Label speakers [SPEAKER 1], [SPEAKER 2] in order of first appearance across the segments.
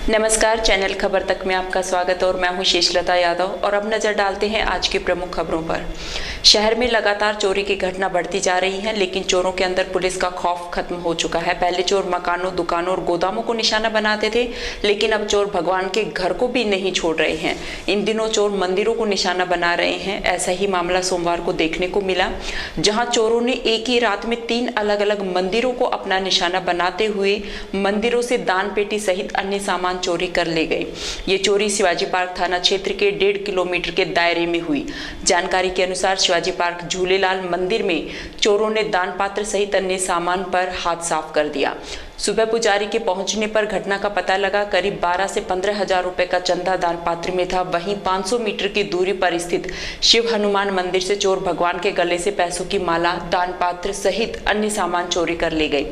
[SPEAKER 1] नमस्कार, चैनल खबर तक में आपका स्वागत और मैं हूं शेषलता यादव। और अब नजर डालते हैं आज की प्रमुख खबरों पर। शहर में लगातार चोरी की घटना बढ़ती जा रही है, लेकिन चोरों के अंदर पुलिस का खौफ खत्म हो चुका है। पहले चोर मकानों, दुकानों और गोदामों को निशाना बनाते थे, लेकिन अब चोर भगवान के घर को भी नहीं छोड़ रहे हैं। इन दिनों चोर मंदिरों को निशाना बना रहे हैं। ऐसा ही मामला सोमवार को देखने को मिला, जहां चोरों ने एक ही रात में 3 अलग अलग मंदिरों को अपना निशाना बनाते हुए मंदिरों से दान पेटी सहित अन्य सामान चोरी कर ले गए। ये चोरी शिवाजी पार्क थाना क्षेत्र के 1.5 किलोमीटर के दायरे में हुई। जानकारी के अनुसार शिवाजी पार्क झूलेलाल मंदिर में चोरों ने दान पात्र सहित अन्य सामान पर हाथ साफ कर दिया। सुबह पुजारी के पहुंचने पर घटना का पता लगा। करीब 12 से 15 हजार रुपए का चंदा दान पात्र में था। वहीं 500 मीटर की दूरी पर स्थित शिव हनुमान मंदिर से चोर भगवान के गले से पैसों की माला, दान पात्र सहित अन्य सामान चोरी कर ले गए।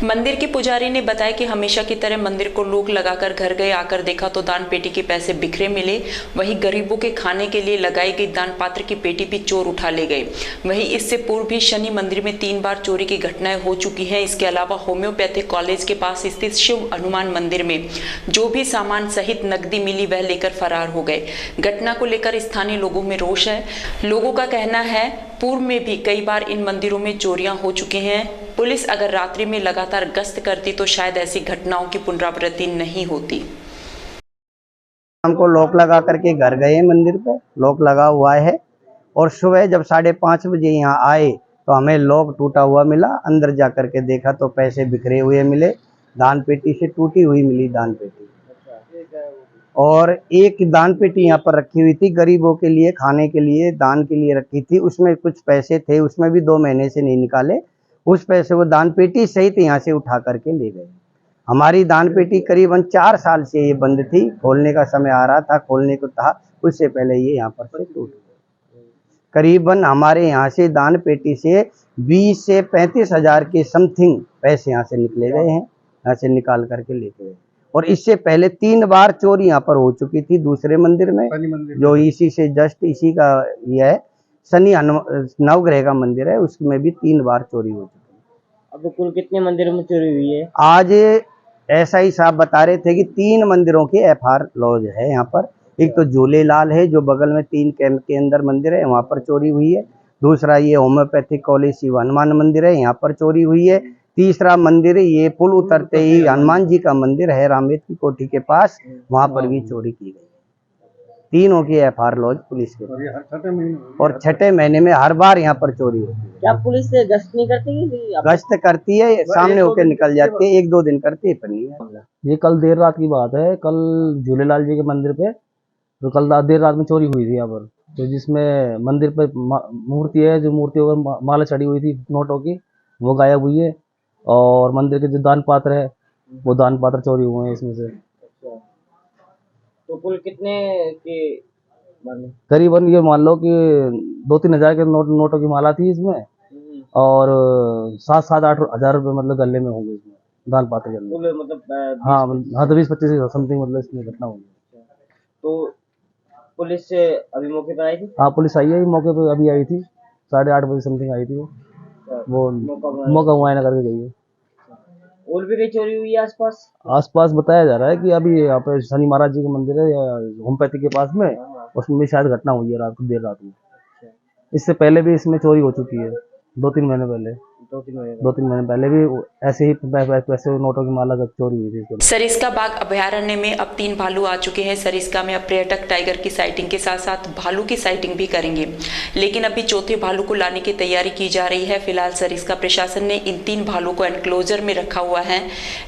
[SPEAKER 1] मंदिर के पुजारी ने बताया कि हमेशा की तरह मंदिर को लॉक लगाकर घर गए। आकर देखा तो दान पेटी के पैसे बिखरे मिले। वहीं गरीबों के खाने के लिए लगाई गई दान पात्र की पेटी भी चोर उठा ले गए। वहीं इससे पूर्व भी शनि मंदिर में 3 बार चोरी की घटनाएं हो चुकी हैं। इसके अलावा होम्योपैथिक कॉलेज के पास स्थित शिव हनुमान मंदिर में जो भी सामान सहित नकदी मिली वह लेकर फरार हो गए। घटना को लेकर स्थानीय लोगों में रोष है। लोगों का कहना है पूर्व में भी कई बार इन मंदिरों में चोरियां हो चुकी हैं। पुलिस अगर रात्रि में लगातार गश्त करती तो शायद ऐसी घटनाओं की पुनरावृत्ति नहीं होती।
[SPEAKER 2] हमको लॉक लगा करके घर गए, मंदिर पे लॉक लगा हुआ है और सुबह जब 5:30 बजे यहाँ आए तो हमें लॉक टूटा हुआ मिला। अंदर जा करके देखा तो पैसे बिखरे हुए मिले, दान पेटी से टूटी हुई मिली दान पेटी। और एक दान पेटी यहाँ पर रखी हुई थी, गरीबों के लिए खाने के लिए दान के लिए रखी थी। उसमें कुछ पैसे थे, उसमें भी 2 महीने से नहीं निकाले। उस पैसे को दान पेटी सहित यहाँ से उठा करके ले गए। हमारी दान पेटी करीबन 4 साल से ये बंद थी। खोलने का समय आ रहा था, खोलने को था, उससे पहले ये यहाँ पर से टूट गई। करीबन हमारे यहाँ से दान पेटी से 20 से 35 हजार के समथिंग पैसे यहाँ से निकले गए हैं, यहाँ से निकाल करके लेके गए। और इससे पहले 3 बार चोरी यहाँ पर हो चुकी थी दूसरे मंदिर में, जो इसी से जस्ट इसी का ये है, शनि नवग्रह का मंदिर है, उसमें भी 3 बार चोरी हो चुकी है।
[SPEAKER 3] अब कुल कितने मंदिरों में चोरी हुई है?
[SPEAKER 2] आज ऐसा ही साहब बता रहे थे कि 3 मंदिरों के FR लॉज है यहाँ पर। एक तो झूलेलाल है जो बगल में 3 कैंप के अंदर मंदिर है, वहाँ पर चोरी हुई है। दूसरा ये होम्योपैथिक कॉलेज शिव हनुमान मंदिर है, यहाँ पर चोरी हुई है। तीसरा मंदिर ये पुल उतरते ही हनुमान जी का मंदिर है रामेत की कोठी के पास, वहाँ पर भी चोरी की गई। तीनों की FR लॉज पुलिस के, और 6ठे महीने में हर बार यहाँ पर चोरी होती है।
[SPEAKER 3] क्या पुलिस से गश्त नहीं करती?
[SPEAKER 2] गश्त करती है, सामने होकर निकल जाती है, 1-2 दिन करती है पर नहीं है।
[SPEAKER 4] ये कल देर रात की बात है। कल झूलेलाल जी के मंदिर पे तो कल देर रात में चोरी हुई थी यहाँ पर। तो जिसमें मंदिर पे मूर्ति है, जो मूर्तियों पर माला चढ़ी हुई थी नोटों की, वो गायब हुई है। और मंदिर के जो दान पात्र है वो दान पात्र चोरी हुए हैं इसमें से।
[SPEAKER 3] तो कुल कितने के
[SPEAKER 4] करीबन ये मान लो कि 2-3 हजार के नोटों की माला थी इसमें, और 7-8 हजार रुपये मतलब गले में होंगे इसमें दान पात्र के अंदर।
[SPEAKER 3] मतलब
[SPEAKER 4] हाँ तो 20-25 समथिंग मतलब इसमें घटना होगी।
[SPEAKER 3] तो पुलिस से अभी मौके पर आई थी?
[SPEAKER 4] हाँ, पुलिस आई है, मौके पे अभी आई थी, 8:30 बजे समथिंग आई थी। वो मौका मुआयना करके गई है।
[SPEAKER 3] और भी कहीं चोरी हुई है
[SPEAKER 4] आसपास बताया जा रहा है कि अभी यहाँ पे शनि महाराज जी का मंदिर है या होम्योपैथिक के पास में, उसमें भी शायद घटना हुई है रात को, देर रात में। इससे पहले भी इसमें चोरी हो चुकी है 2-3 महीने पहले। 2-3 महीने पहले भी ऐसे ही पैसे नोटों की माला चोरी हुई थी।
[SPEAKER 1] सरिस्का बाघ अभयारण्य में अब 3 भालू आ चुके हैं। सरिस्का में अब पर्यटक टाइगर की साइटिंग के साथ साथ भालू की साइटिंग भी करेंगे, लेकिन अभी 4थे भालू को लाने की तैयारी की जा रही है। फिलहाल सरिस्का प्रशासन ने इन 3 भालू को एनक्लोजर में रखा हुआ है।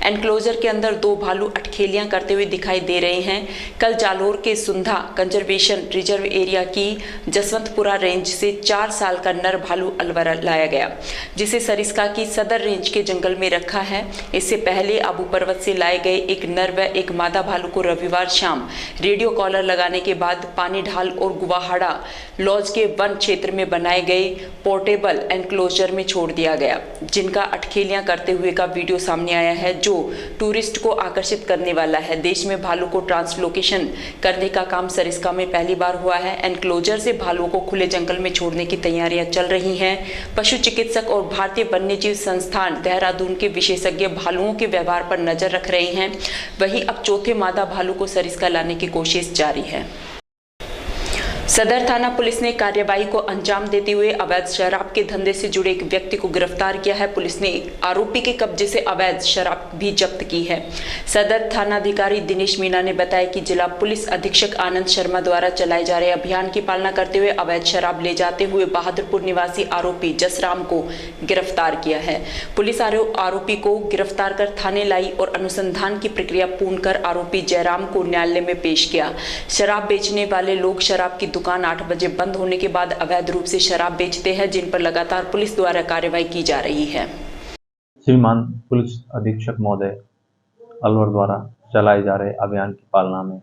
[SPEAKER 1] एनक्लोजर के अंदर 2 भालू अटखेलियां करते हुए दिखाई दे रहे हैं। कल जालोर के सुंधा कंजर्वेशन रिजर्व एरिया की जसवंतपुरा रेंज से 4 साल का नर भालू अलवर लाया गया, जिसे सरिस्का की सदर रेंज के जंगल में रखा है। इससे पहले आबू पर्वत से लाए गए एक नर व एक मादा भालू को रविवार शाम रेडियो कॉलर लगाने के बाद पानी ढाल और गुवाहाड़ा लॉज के वन क्षेत्र में बनाए गए पोर्टेबल एनक्लोजर में छोड़ दिया गया, जिनका अटखेलियां करते हुए का वीडियो सामने आया है, जो टूरिस्ट को आकर्षित करने वाला है। देश में भालू को ट्रांसलोकेशन करने का काम सरिस्का में पहली बार हुआ है। एनक्लोजर से भालुओं को खुले जंगल में छोड़ने की तैयारियां चल रही हैं। पशु चिकित्सक और भारतीय भारतीय वन्यजीव संस्थान देहरादून के विशेषज्ञ भालुओं के व्यवहार पर नजर रख रहे हैं। वहीं अब चौथे मादा भालू को सरिस्का लाने की कोशिश जारी है। सदर थाना पुलिस ने कार्यवाही को अंजाम देते हुए अवैध शराब के धंधे से जुड़े एक व्यक्ति को गिरफ्तार किया है। पुलिस ने आरोपी के कब्जे से अवैध शराब भी जब्त की है। सदर थानाधिकारी दिनेश मीणा ने बताया कि जिला पुलिस अधीक्षक आनंद शर्मा द्वारा चलाए जा रहे अभियान की पालना करते हुए अवैध शराब ले जाते हुए बहादुरपुर निवासी आरोपी जसराम को गिरफ्तार किया है। पुलिस आरोपी को गिरफ्तार कर थाने लाई और अनुसंधान की प्रक्रिया पूर्ण कर आरोपी जयराम को न्यायालय में पेश किया। शराब बेचने वाले लोग शराब की दुकान 8 बजे बंद होने के बाद अवैध रूप से शराब बेचते हैं, जिन पर लगातार पुलिस द्वारा कार्रवाई की जा रही है।
[SPEAKER 5] श्रीमान पुलिस अधीक्षक महोदय अलवर द्वारा चलाए जा रहे अभियान की पालना में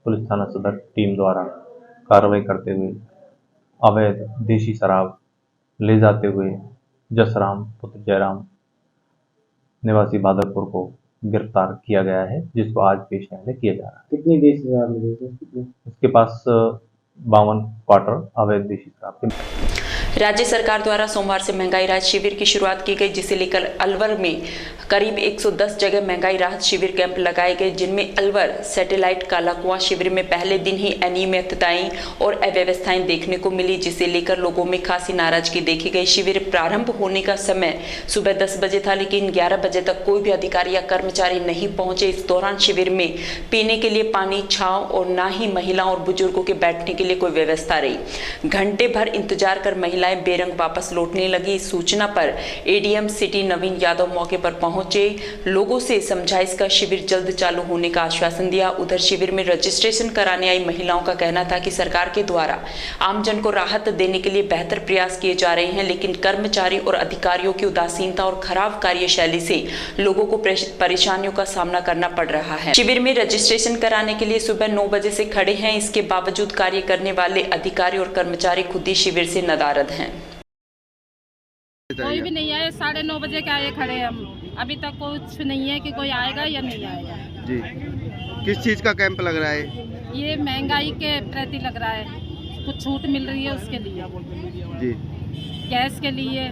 [SPEAKER 5] पुलिस थाना सदर टीम द्वारा कार्रवाई करते हुए अवैध देशी शराब ले जाते हुए जसराम पुत्र जयराम निवासी बहादुरपुर को गिरफ्तार किया गया है, जिसको आज पेश न्यायालय किया जा रहा है।
[SPEAKER 3] कितनी देशी शराब मिली थी?
[SPEAKER 5] इसके पास 52 क्वार्टर अवैध देशी शराब के।
[SPEAKER 1] राज्य सरकार द्वारा सोमवार से महंगाई राहत शिविर की शुरुआत की गई, जिसे लेकर अलवर में करीब 110 जगह महंगाई राहत शिविर कैंप लगाए गए, जिनमें अलवर सैटेलाइट कालाकुआं शिविर में पहले दिन ही अनियमितताएं और अव्यवस्थाएं देखने को मिली, जिसे लेकर लोगों में खासी नाराजगी देखी गई। शिविर प्रारंभ होने का समय सुबह 10 बजे था, लेकिन 11 बजे तक कोई भी अधिकारी या कर्मचारी नहीं पहुंचे। इस दौरान शिविर में पीने के लिए पानी, छांव और ना ही महिलाओं और बुजुर्गों के बैठने के लिए कोई व्यवस्था रही। घंटे भर इंतजार कर महिलाएं बेरंग वापस लौटने लगी। इस सूचना पर एडीएम सिटी नवीन यादव मौके पर पहुंचे, लोगों से समझाइश का शिविर जल्द चालू होने का आश्वासन दिया। उधर शिविर में रजिस्ट्रेशन कराने आई महिलाओं का कहना था कि सरकार के द्वारा आमजन को राहत देने के लिए बेहतर प्रयास किए जा रहे हैं, लेकिन कर्मचारी और अधिकारियों की उदासीनता और खराब कार्यशैली से लोगों को परेशानियों का सामना करना पड़ रहा है। शिविर में रजिस्ट्रेशन कराने के लिए सुबह 9 बजे से खड़े हैं। इसके बावजूद कार्य करने वाले अधिकारी और कर्मचारी खुद ही शिविर से नदारद हैं।
[SPEAKER 6] कोई भी नहीं आए, 9:30 बजे के आए खड़े हम, अभी तक कुछ नहीं है कि कोई आएगा या नहीं आएगा
[SPEAKER 7] जी। किस चीज़ का कैंप लग रहा है?
[SPEAKER 6] ये महंगाई के प्रति लग रहा है, कुछ छूट मिल रही है उसके लिए
[SPEAKER 7] जी,
[SPEAKER 6] गैस के लिए,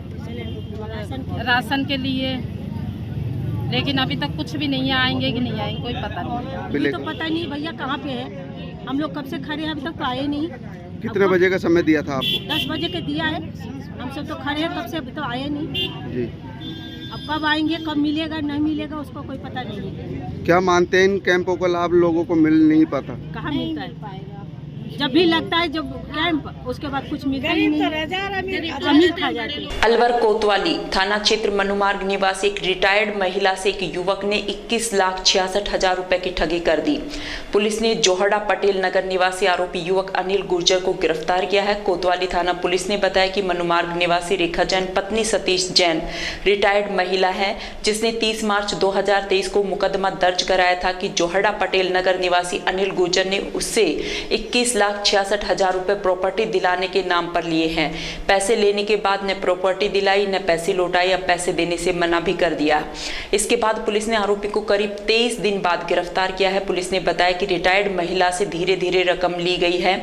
[SPEAKER 6] राशन के लिए, लेकिन अभी तक कुछ भी नहीं है। आएंगे कि नहीं आएंगे कोई पता नहीं।
[SPEAKER 7] अभी
[SPEAKER 8] तो पता नहीं भैया कहाँ पे है, हम लोग कब से खड़े हैं, अभी तक तो आए नहीं।
[SPEAKER 7] कितने बजे का समय दिया था आपको?
[SPEAKER 8] 10 बजे के दिया है, हम सब तो खड़े हैं कब से, अभी तो आए नहीं
[SPEAKER 7] जी।
[SPEAKER 8] अब कब आएंगे, कब मिलेगा नहीं मिलेगा उसको कोई पता नहीं है।
[SPEAKER 7] क्या मानते हैं इन कैंपों का लाभ लोगों को मिल नहीं पाता?
[SPEAKER 8] कहाँ मिलता है? जब भी लगता है जब कैंप, उसके बाद कुछ मिलता ही नहीं, जमीन खा जाती है।
[SPEAKER 1] अलवर कोतवाली थाना क्षेत्र मनुमार्ग निवासी एक रिटायर्ड महिला से एक युवक ने 21,66,000 रुपए की ठगी कर दी। पुलिस ने जोहड़ा पटेल नगर निवासी आरोपी युवक अनिल गुर्जर को गिरफ्तार किया है। कोतवाली थाना पुलिस ने बताया कि मनुमार्ग निवासी रेखा जैन पत्नी सतीश जैन रिटायर्ड महिला है, जिसने 30 मार्च 2023 को मुकदमा दर्ज कराया था कि जोहड़ा पटेल नगर निवासी अनिल गुर्जर ने उससे 21,66,000 रुपए प्रॉपर्टी दिलाने के नाम पर लिए हैं। पैसे लेने के बाद न प्रॉपर्टी दिलाई न पैसे लौटाए, या पैसे देने से मना भी कर दिया। इसके बाद पुलिस ने आरोपी को करीब 23 दिन बाद गिरफ्तार किया है। पुलिस ने बताया कि रिटायर्ड महिला से धीरे धीरे रकम ली गई है,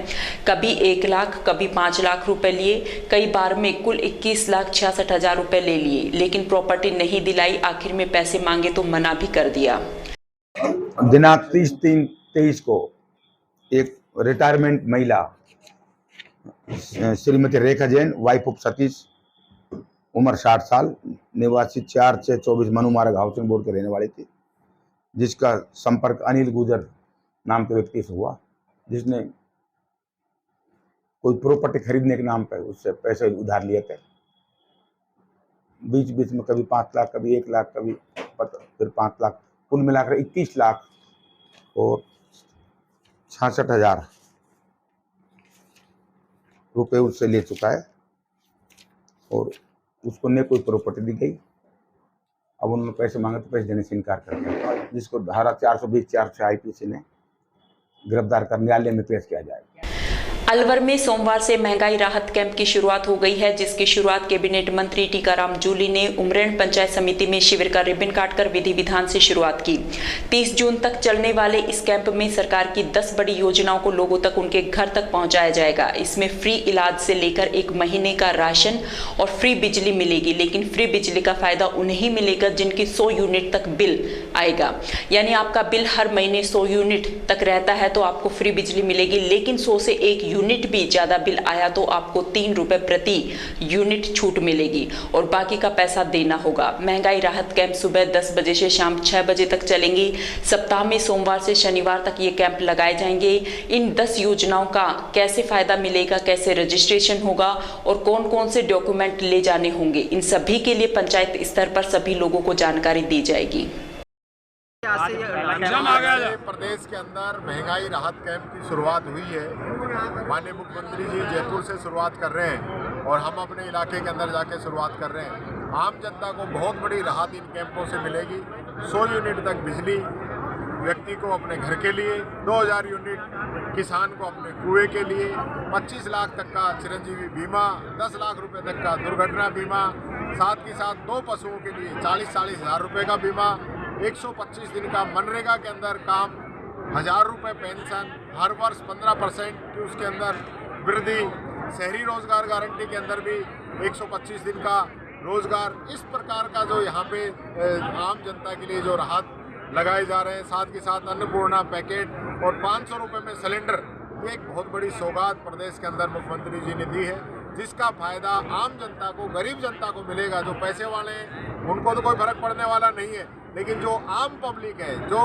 [SPEAKER 1] कभी 1 लाख कभी 5 लाख रुपए लिए, कई बार में कुल 21,66,000 रुपए ले लिए, लेकिन प्रॉपर्टी नहीं दिलाई। आखिर में पैसे मांगे तो मना भी कर दिया।
[SPEAKER 9] दिनांक 30/3/23 को एक रिटायरमेंट महिला श्रीमती रेखा जैन, वाइफ ऑफ सतीश, उम्र 60 साल, निवासी 4/6/24 मनुमार्ग हाउसिंग बोर्ड के रहने वाली थी, जिसका संपर्क अनिल गुर्जर नाम के व्यक्ति से हुआ, जिसने कोई प्रॉपर्टी खरीदने के नाम पर उससे पैसे उधार लिए थे। बीच बीच में कभी 5 लाख, कभी 1 लाख, कभी फिर 5 लाख, कुल मिलाकर 21 लाख और 66,000 रुपये उससे ले चुका है, और उसको न कोई प्रॉपर्टी दी गई। अब उन्होंने पैसे मांगे तो पैसे देने से इनकार कर दिया, जिसको धारा 420 406 IPC ने गिरफ्तार कर न्यायालय में पेश किया जाएगा।
[SPEAKER 1] अलवर में सोमवार से महंगाई राहत कैंप की शुरुआत हो गई है, जिसकी शुरुआत कैबिनेट मंत्री टीकाराम जूली ने उमरेण पंचायत समिति में शिविर का रिबन काटकर विधि विधान से शुरुआत की। 30 जून तक चलने वाले इस कैंप में सरकार की 10 बड़ी योजनाओं को लोगों तक उनके घर तक पहुंचाया जाएगा। इसमें फ्री इलाज से लेकर 1 महीने का राशन और फ्री बिजली मिलेगी, लेकिन फ्री बिजली का फायदा उन्हें ही मिलेगा जिनकी 100 यूनिट तक बिल आएगा। यानी आपका बिल हर महीने 100 यूनिट तक रहता है तो आपको फ्री बिजली मिलेगी, लेकिन 100 से 1 यूनिट भी ज्यादा बिल आया तो आपको 3 रुपए प्रति यूनिट छूट मिलेगी और बाकी का पैसा देना होगा। महंगाई राहत कैंप सुबह 10 बजे से शाम 6 बजे तक चलेंगे। सप्ताह में सोमवार से शनिवार तक ये कैंप लगाए जाएंगे। इन 10 योजनाओं का कैसे फायदा मिलेगा, कैसे रजिस्ट्रेशन होगा और कौन कौन से डॉक्यूमेंट ले जाने होंगे, इन सभी के लिए पंचायत स्तर पर सभी लोगों को जानकारी दी जाएगी।
[SPEAKER 10] प्रदेश के अंदर महंगाई राहत कैंप की शुरुआत हुई है। माननीय मुख्यमंत्री जी जयपुर से शुरुआत कर रहे हैं और हम अपने इलाके के अंदर जाके शुरुआत कर रहे हैं। आम जनता को बहुत बड़ी राहत इन कैंपों से मिलेगी। 100 यूनिट तक बिजली व्यक्ति को अपने घर के लिए, 2000 यूनिट किसान को अपने कुएं के लिए, 25 लाख तक का चिरंजीवी बीमा, 10 लाख रुपए तक का दुर्घटना बीमा, साथ ही साथ 2 पशुओं के लिए 40-40 हज़ार रुपये का बीमा, 125 दिन का मनरेगा के अंदर काम, 1000 रुपये पेंशन, हर वर्ष 15% की उसके अंदर वृद्धि, शहरी रोजगार गारंटी के अंदर भी 125 दिन का रोजगार। इस प्रकार का जो यहाँ पे आम जनता के लिए जो राहत लगाए जा रहे हैं, साथ के साथ अन्नपूर्णा पैकेट और 500 रुपये में सिलेंडर, ये एक बहुत बड़ी सौगात प्रदेश के अंदर मुख्यमंत्री जी ने दी है, जिसका फायदा आम जनता को, गरीब जनता को मिलेगा। जो पैसे वाले हैं उनको तो कोई फर्क पड़ने वाला नहीं है, लेकिन जो आम पब्लिक है, जो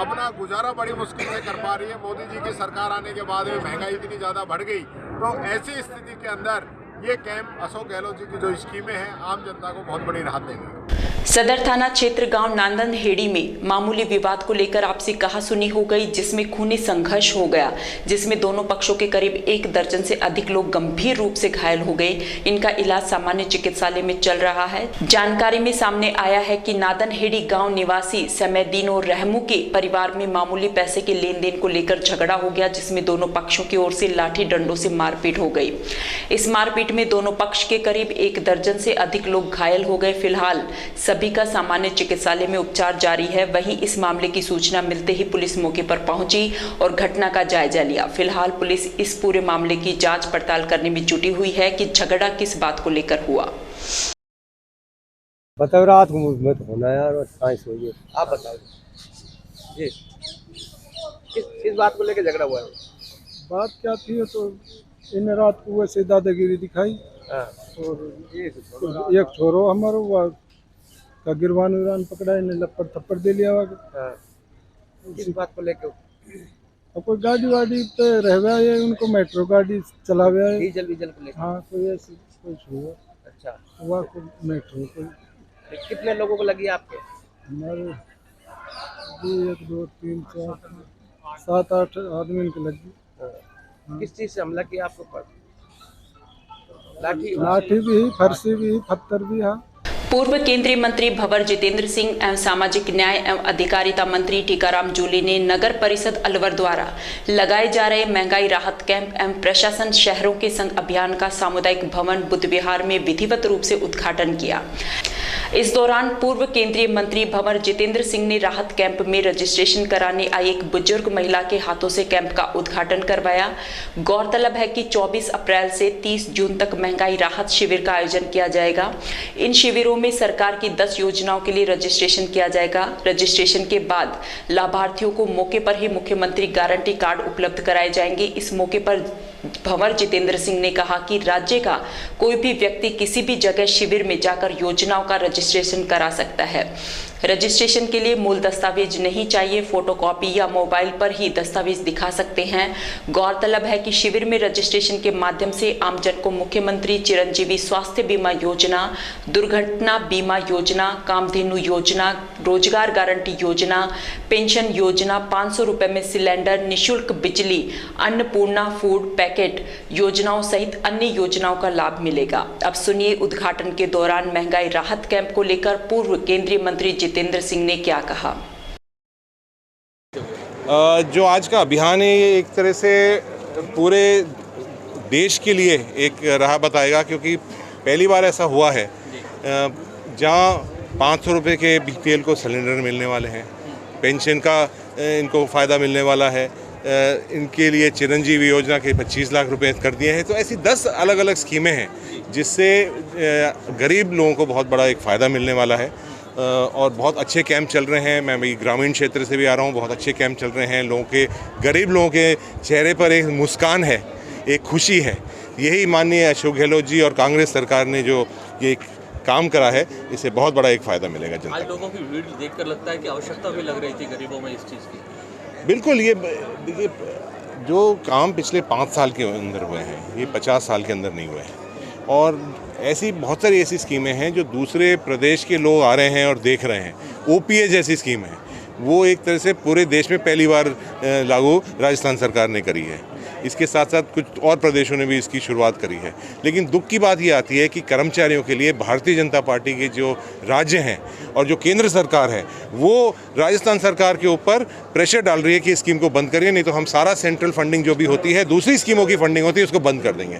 [SPEAKER 10] अपना गुजारा बड़ी मुश्किल से कर पा रही है, मोदी जी की सरकार आने के बाद में महंगाई इतनी ज़्यादा बढ़ गई, तो ऐसी स्थिति के अंदर ये कैंप अशोक गहलोत जी की जो स्कीमें हैं आम जनता को बहुत बड़ी राहत देंगी।
[SPEAKER 1] सदर थाना क्षेत्र गांव नांदन हेड़ी में मामूली विवाद को लेकर आपसी कहासुनी हो गई, जिसमें खूनी संघर्ष हो गया, जिसमें दोनों पक्षों के करीब 1 दर्जन से अधिक लोग गंभीर रूप से घायल हो गए। इनका इलाज सामान्य चिकित्सालय में चल रहा है। जानकारी में सामने आया है कि नांदन हेड़ी गांव निवासी समैदीन और रहमू के परिवार में मामूली पैसे के लेन देन को लेकर झगड़ा हो गया, जिसमें दोनों पक्षों की ओर से लाठी डंडों से मारपीट हो गई। इस मारपीट में दोनों पक्ष के करीब 1 दर्जन से अधिक लोग घायल हो गए। फिलहाल सभी का सामान्य चिकित्सालय में उपचार जारी है। वहीं इस मामले की सूचना मिलते ही पुलिस मौके पर पहुंची और घटना का जायजा लिया। फिलहाल पुलिस इस पूरे मामले की जांच पड़ताल करने में जुटी हुई है कि झगड़ा किस बात को लेकर हुआ।
[SPEAKER 11] बताओ, रात को मत होना यार,
[SPEAKER 3] आप बताओ जी, किस बात को लेकर झगड़ा हुआ है?
[SPEAKER 11] बात क्या थी, तो इन रात को वैसे दादागिरी दिखाई और एक छोरो हमारो का गिरवान विरवान पकड़ा, इन्हें लपड़ थप्पड़ दे लिया।
[SPEAKER 3] किस बात को लेकर?
[SPEAKER 11] कोई गाड़ी वाड़ी पे रह गया है, उनको मेट्रो गाड़ी चला गया है,
[SPEAKER 3] डीजल को लेकर।
[SPEAKER 11] हाँ, कोई ऐसी कुछ हुआ।
[SPEAKER 3] अच्छा,
[SPEAKER 11] हुआ को मेट्रो को।
[SPEAKER 3] कितने लोगों को लगी आपके?
[SPEAKER 11] हमारे 1 2 3 4 7 8 आदमी को लगी।
[SPEAKER 3] किस चीज से हमला किया आपको पर?
[SPEAKER 11] लाठी भी, फरसी भी, पत्थर भी। हाँ।
[SPEAKER 1] पूर्व केंद्रीय मंत्री भंवर जितेंद्र सिंह एवं सामाजिक न्याय एवं अधिकारिता मंत्री टीकाराम जूली ने नगर परिषद अलवर द्वारा लगाए जा रहे महंगाई राहत कैंप एवं प्रशासन शहरों के संग अभियान का सामुदायिक भवन बुद्ध विहार में विधिवत रूप से उद्घाटन किया। इस दौरान पूर्व केंद्रीय मंत्री भंवर जितेंद्र सिंह ने राहत कैंप में रजिस्ट्रेशन कराने आई एक बुजुर्ग महिला के हाथों से कैंप का उद्घाटन करवाया। गौरतलब है कि 24 अप्रैल से 30 जून तक महंगाई राहत शिविर का आयोजन किया जाएगा। इन शिविरों में सरकार की 10 योजनाओं के लिए रजिस्ट्रेशन किया जाएगा। रजिस्ट्रेशन के बाद लाभार्थियों को मौके पर ही मुख्यमंत्री गारंटी कार्ड उपलब्ध कराए जाएंगे। इस मौके पर भंवर जितेंद्र सिंह ने कहा कि राज्य का कोई भी व्यक्ति किसी भी जगह शिविर में जाकर योजनाओं का रजिस्ट्रेशन करा सकता है। रजिस्ट्रेशन के लिए मूल दस्तावेज नहीं चाहिए, फोटोकॉपी या मोबाइल पर ही दस्तावेज दिखा सकते हैं। गौरतलब है कि शिविर में रजिस्ट्रेशन के माध्यम से आमजन को मुख्यमंत्री चिरंजीवी स्वास्थ्य बीमा योजना, दुर्घटना बीमा योजना, कामधेनु योजना, रोजगार गारंटी योजना, पेंशन योजना, 500 रुपए में सिलेंडर, निःशुल्क बिजली, अन्नपूर्णा फूड पैकेट योजनाओं सहित अन्य योजनाओं का लाभ मिलेगा। अब सुनिए उद्घाटन के दौरान महंगाई राहत कैंप को लेकर पूर्व केंद्रीय मंत्री जितेंद्र सिंह ने क्या कहा।
[SPEAKER 12] जो आज का अभियान है, ये एक तरह से पूरे देश के लिए एक राह बताएगा, क्योंकि पहली बार ऐसा हुआ है जहाँ 500 रुपये के BPL को सिलेंडर मिलने वाले हैं, पेंशन का इनको फ़ायदा मिलने वाला है, इनके लिए चिरंजीवी योजना के 25 लाख रुपए कर दिए हैं। तो ऐसी 10 अलग अलग स्कीमें हैं जिससे गरीब लोगों को बहुत बड़ा एक फ़ायदा मिलने वाला है। और बहुत अच्छे कैंप चल रहे हैं। मैं भी ग्रामीण क्षेत्र से भी आ रहा हूँ, बहुत अच्छे कैंप चल रहे हैं। गरीब लोगों के चेहरे पर एक मुस्कान है, एक खुशी है। यही माननीय अशोक गहलोत जी और कांग्रेस सरकार ने जो ये काम करा है, इससे बहुत बड़ा एक फ़ायदा मिलेगा जनता को।
[SPEAKER 3] आज लोगों की भीड़ देखकर लगता है कि आवश्यकता भी लग रही थी गरीबों में इस चीज़ की।
[SPEAKER 12] बिल्कुल, ये देखिए जो काम पिछले 5 साल के अंदर हुए हैं, ये 50 साल के अंदर नहीं हुए हैं। और ऐसी बहुत सारी ऐसी स्कीमें हैं जो दूसरे प्रदेश के लोग आ रहे हैं और देख रहे हैं। OPA जैसी स्कीम है, वो एक तरह से पूरे देश में पहली बार लागू राजस्थान सरकार ने करी है। इसके साथ साथ कुछ और प्रदेशों ने भी इसकी शुरुआत करी है। लेकिन दुख की बात ये आती है कि कर्मचारियों के लिए भारतीय जनता पार्टी के जो राज्य हैं और जो केंद्र सरकार है, वो राजस्थान सरकार के ऊपर प्रेशर डाल रही है कि इस स्कीम को बंद करिए, नहीं तो हम सारा सेंट्रल फंडिंग जो भी होती है, दूसरी स्कीमों की फंडिंग होती है, उसको बंद कर देंगे।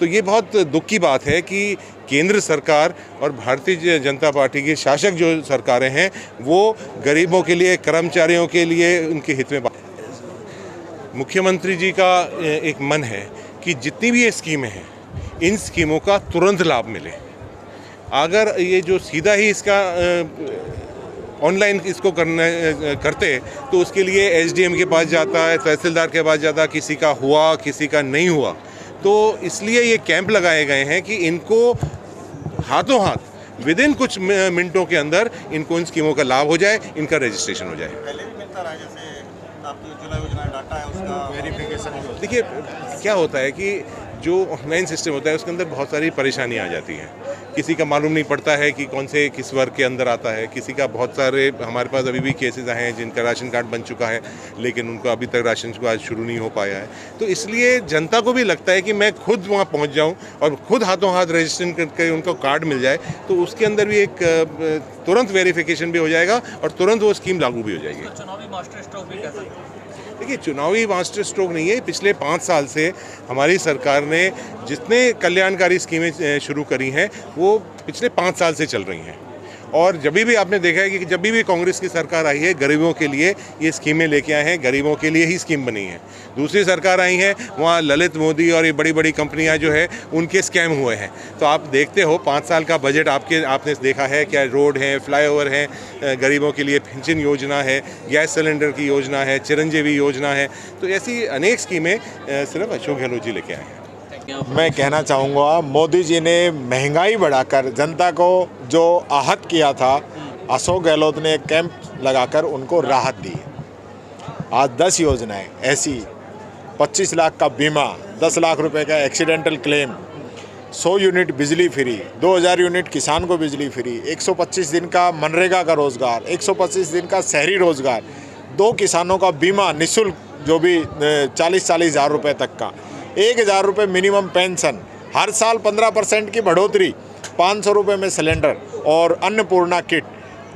[SPEAKER 12] तो ये बहुत दुख की बात है कि केंद्र सरकार और भारतीय जनता पार्टी की शासक जो सरकारें हैं, वो गरीबों के लिए, कर्मचारियों के लिए, उनके हित में मुख्यमंत्री जी का एक मन है कि जितनी भी ये स्कीमें हैं, इन स्कीमों का तुरंत लाभ मिले। अगर ये जो सीधा ही इसका ऑनलाइन इसको करते तो उसके लिए SDM के पास जाता है, तहसीलदार के पास जाता, किसी का हुआ किसी का नहीं हुआ। तो इसलिए ये कैंप लगाए गए हैं कि इनको हाथों हाथ विदिन कुछ मिनटों के अंदर इनको इन स्कीमों का लाभ हो जाए, इनका रजिस्ट्रेशन हो जाए।
[SPEAKER 13] पहले भी मिलता रहा, जैसे आपकी उज्ज्वला योजना डाटा है उसका वेरिफिकेशन।
[SPEAKER 12] देखिए क्या होता है कि जो ऑनलाइन सिस्टम होता है उसके अंदर बहुत सारी परेशानी आ जाती हैं। किसी का मालूम नहीं पड़ता है कि कौन से किस वर्ग के अंदर आता है। किसी का बहुत सारे हमारे पास अभी भी केसेस आए हैं जिनका राशन कार्ड बन चुका है लेकिन उनको अभी तक राशन कार्ड शुरू नहीं हो पाया है। तो इसलिए जनता को भी लगता है कि मैं खुद वहाँ पहुँच जाऊँ और खुद हाथों हाथ रजिस्ट्रेशन करके उनको कार्ड मिल जाए, तो उसके अंदर भी एक तुरंत वेरिफिकेशन भी हो जाएगा और तुरंत वो स्कीम लागू भी हो जाएगी।
[SPEAKER 3] चुनावी मास्टर स्ट्रोक भी कह सकते हैं।
[SPEAKER 12] देखिए चुनावी मास्टर स्ट्रोक नहीं है। पिछले 5 साल से हमारी सरकार ने जितने कल्याणकारी स्कीमें शुरू करी हैं वो पिछले 5 साल से चल रही हैं। और जब भी आपने देखा है कि जब भी कांग्रेस की सरकार आई है, गरीबों के लिए ये स्कीमें लेके आए हैं, गरीबों के लिए ही स्कीम बनी है। दूसरी सरकार आई है, वहाँ ललित मोदी और ये बड़ी बड़ी कंपनियां जो है उनके स्कैम हुए हैं। तो आप देखते हो 5 साल का बजट आपने देखा है, क्या रोड हैं, फ्लाईओवर हैं, गरीबों के लिए पेंशन योजना है, गैस सिलेंडर की योजना है, चिरंजीवी योजना है। तो ऐसी अनेक स्कीमें सिर्फ अशोक गहलोत जी लेके आए हैं।
[SPEAKER 10] मैं कहना चाहूँगा, मोदी जी ने महंगाई बढ़ाकर जनता को जो आहत किया था, अशोक गहलोत ने कैंप लगाकर उनको राहत दी। आज 10 योजनाएं ऐसी, 25 लाख का बीमा, 10 लाख रुपए का एक्सीडेंटल क्लेम, 100 यूनिट बिजली फ्री, 2000 यूनिट किसान को बिजली फ्री, 125 दिन का मनरेगा का रोज़गार, 125 दिन का शहरी रोज़गार, 2 किसानों का बीमा निःशुल्क जो भी 40-40 हज़ार रुपये तक का, 1000 रुपये मिनिमम पेंशन, हर साल 15% की बढ़ोतरी, 500 रुपये में सिलेंडर और अन्नपूर्णा किट।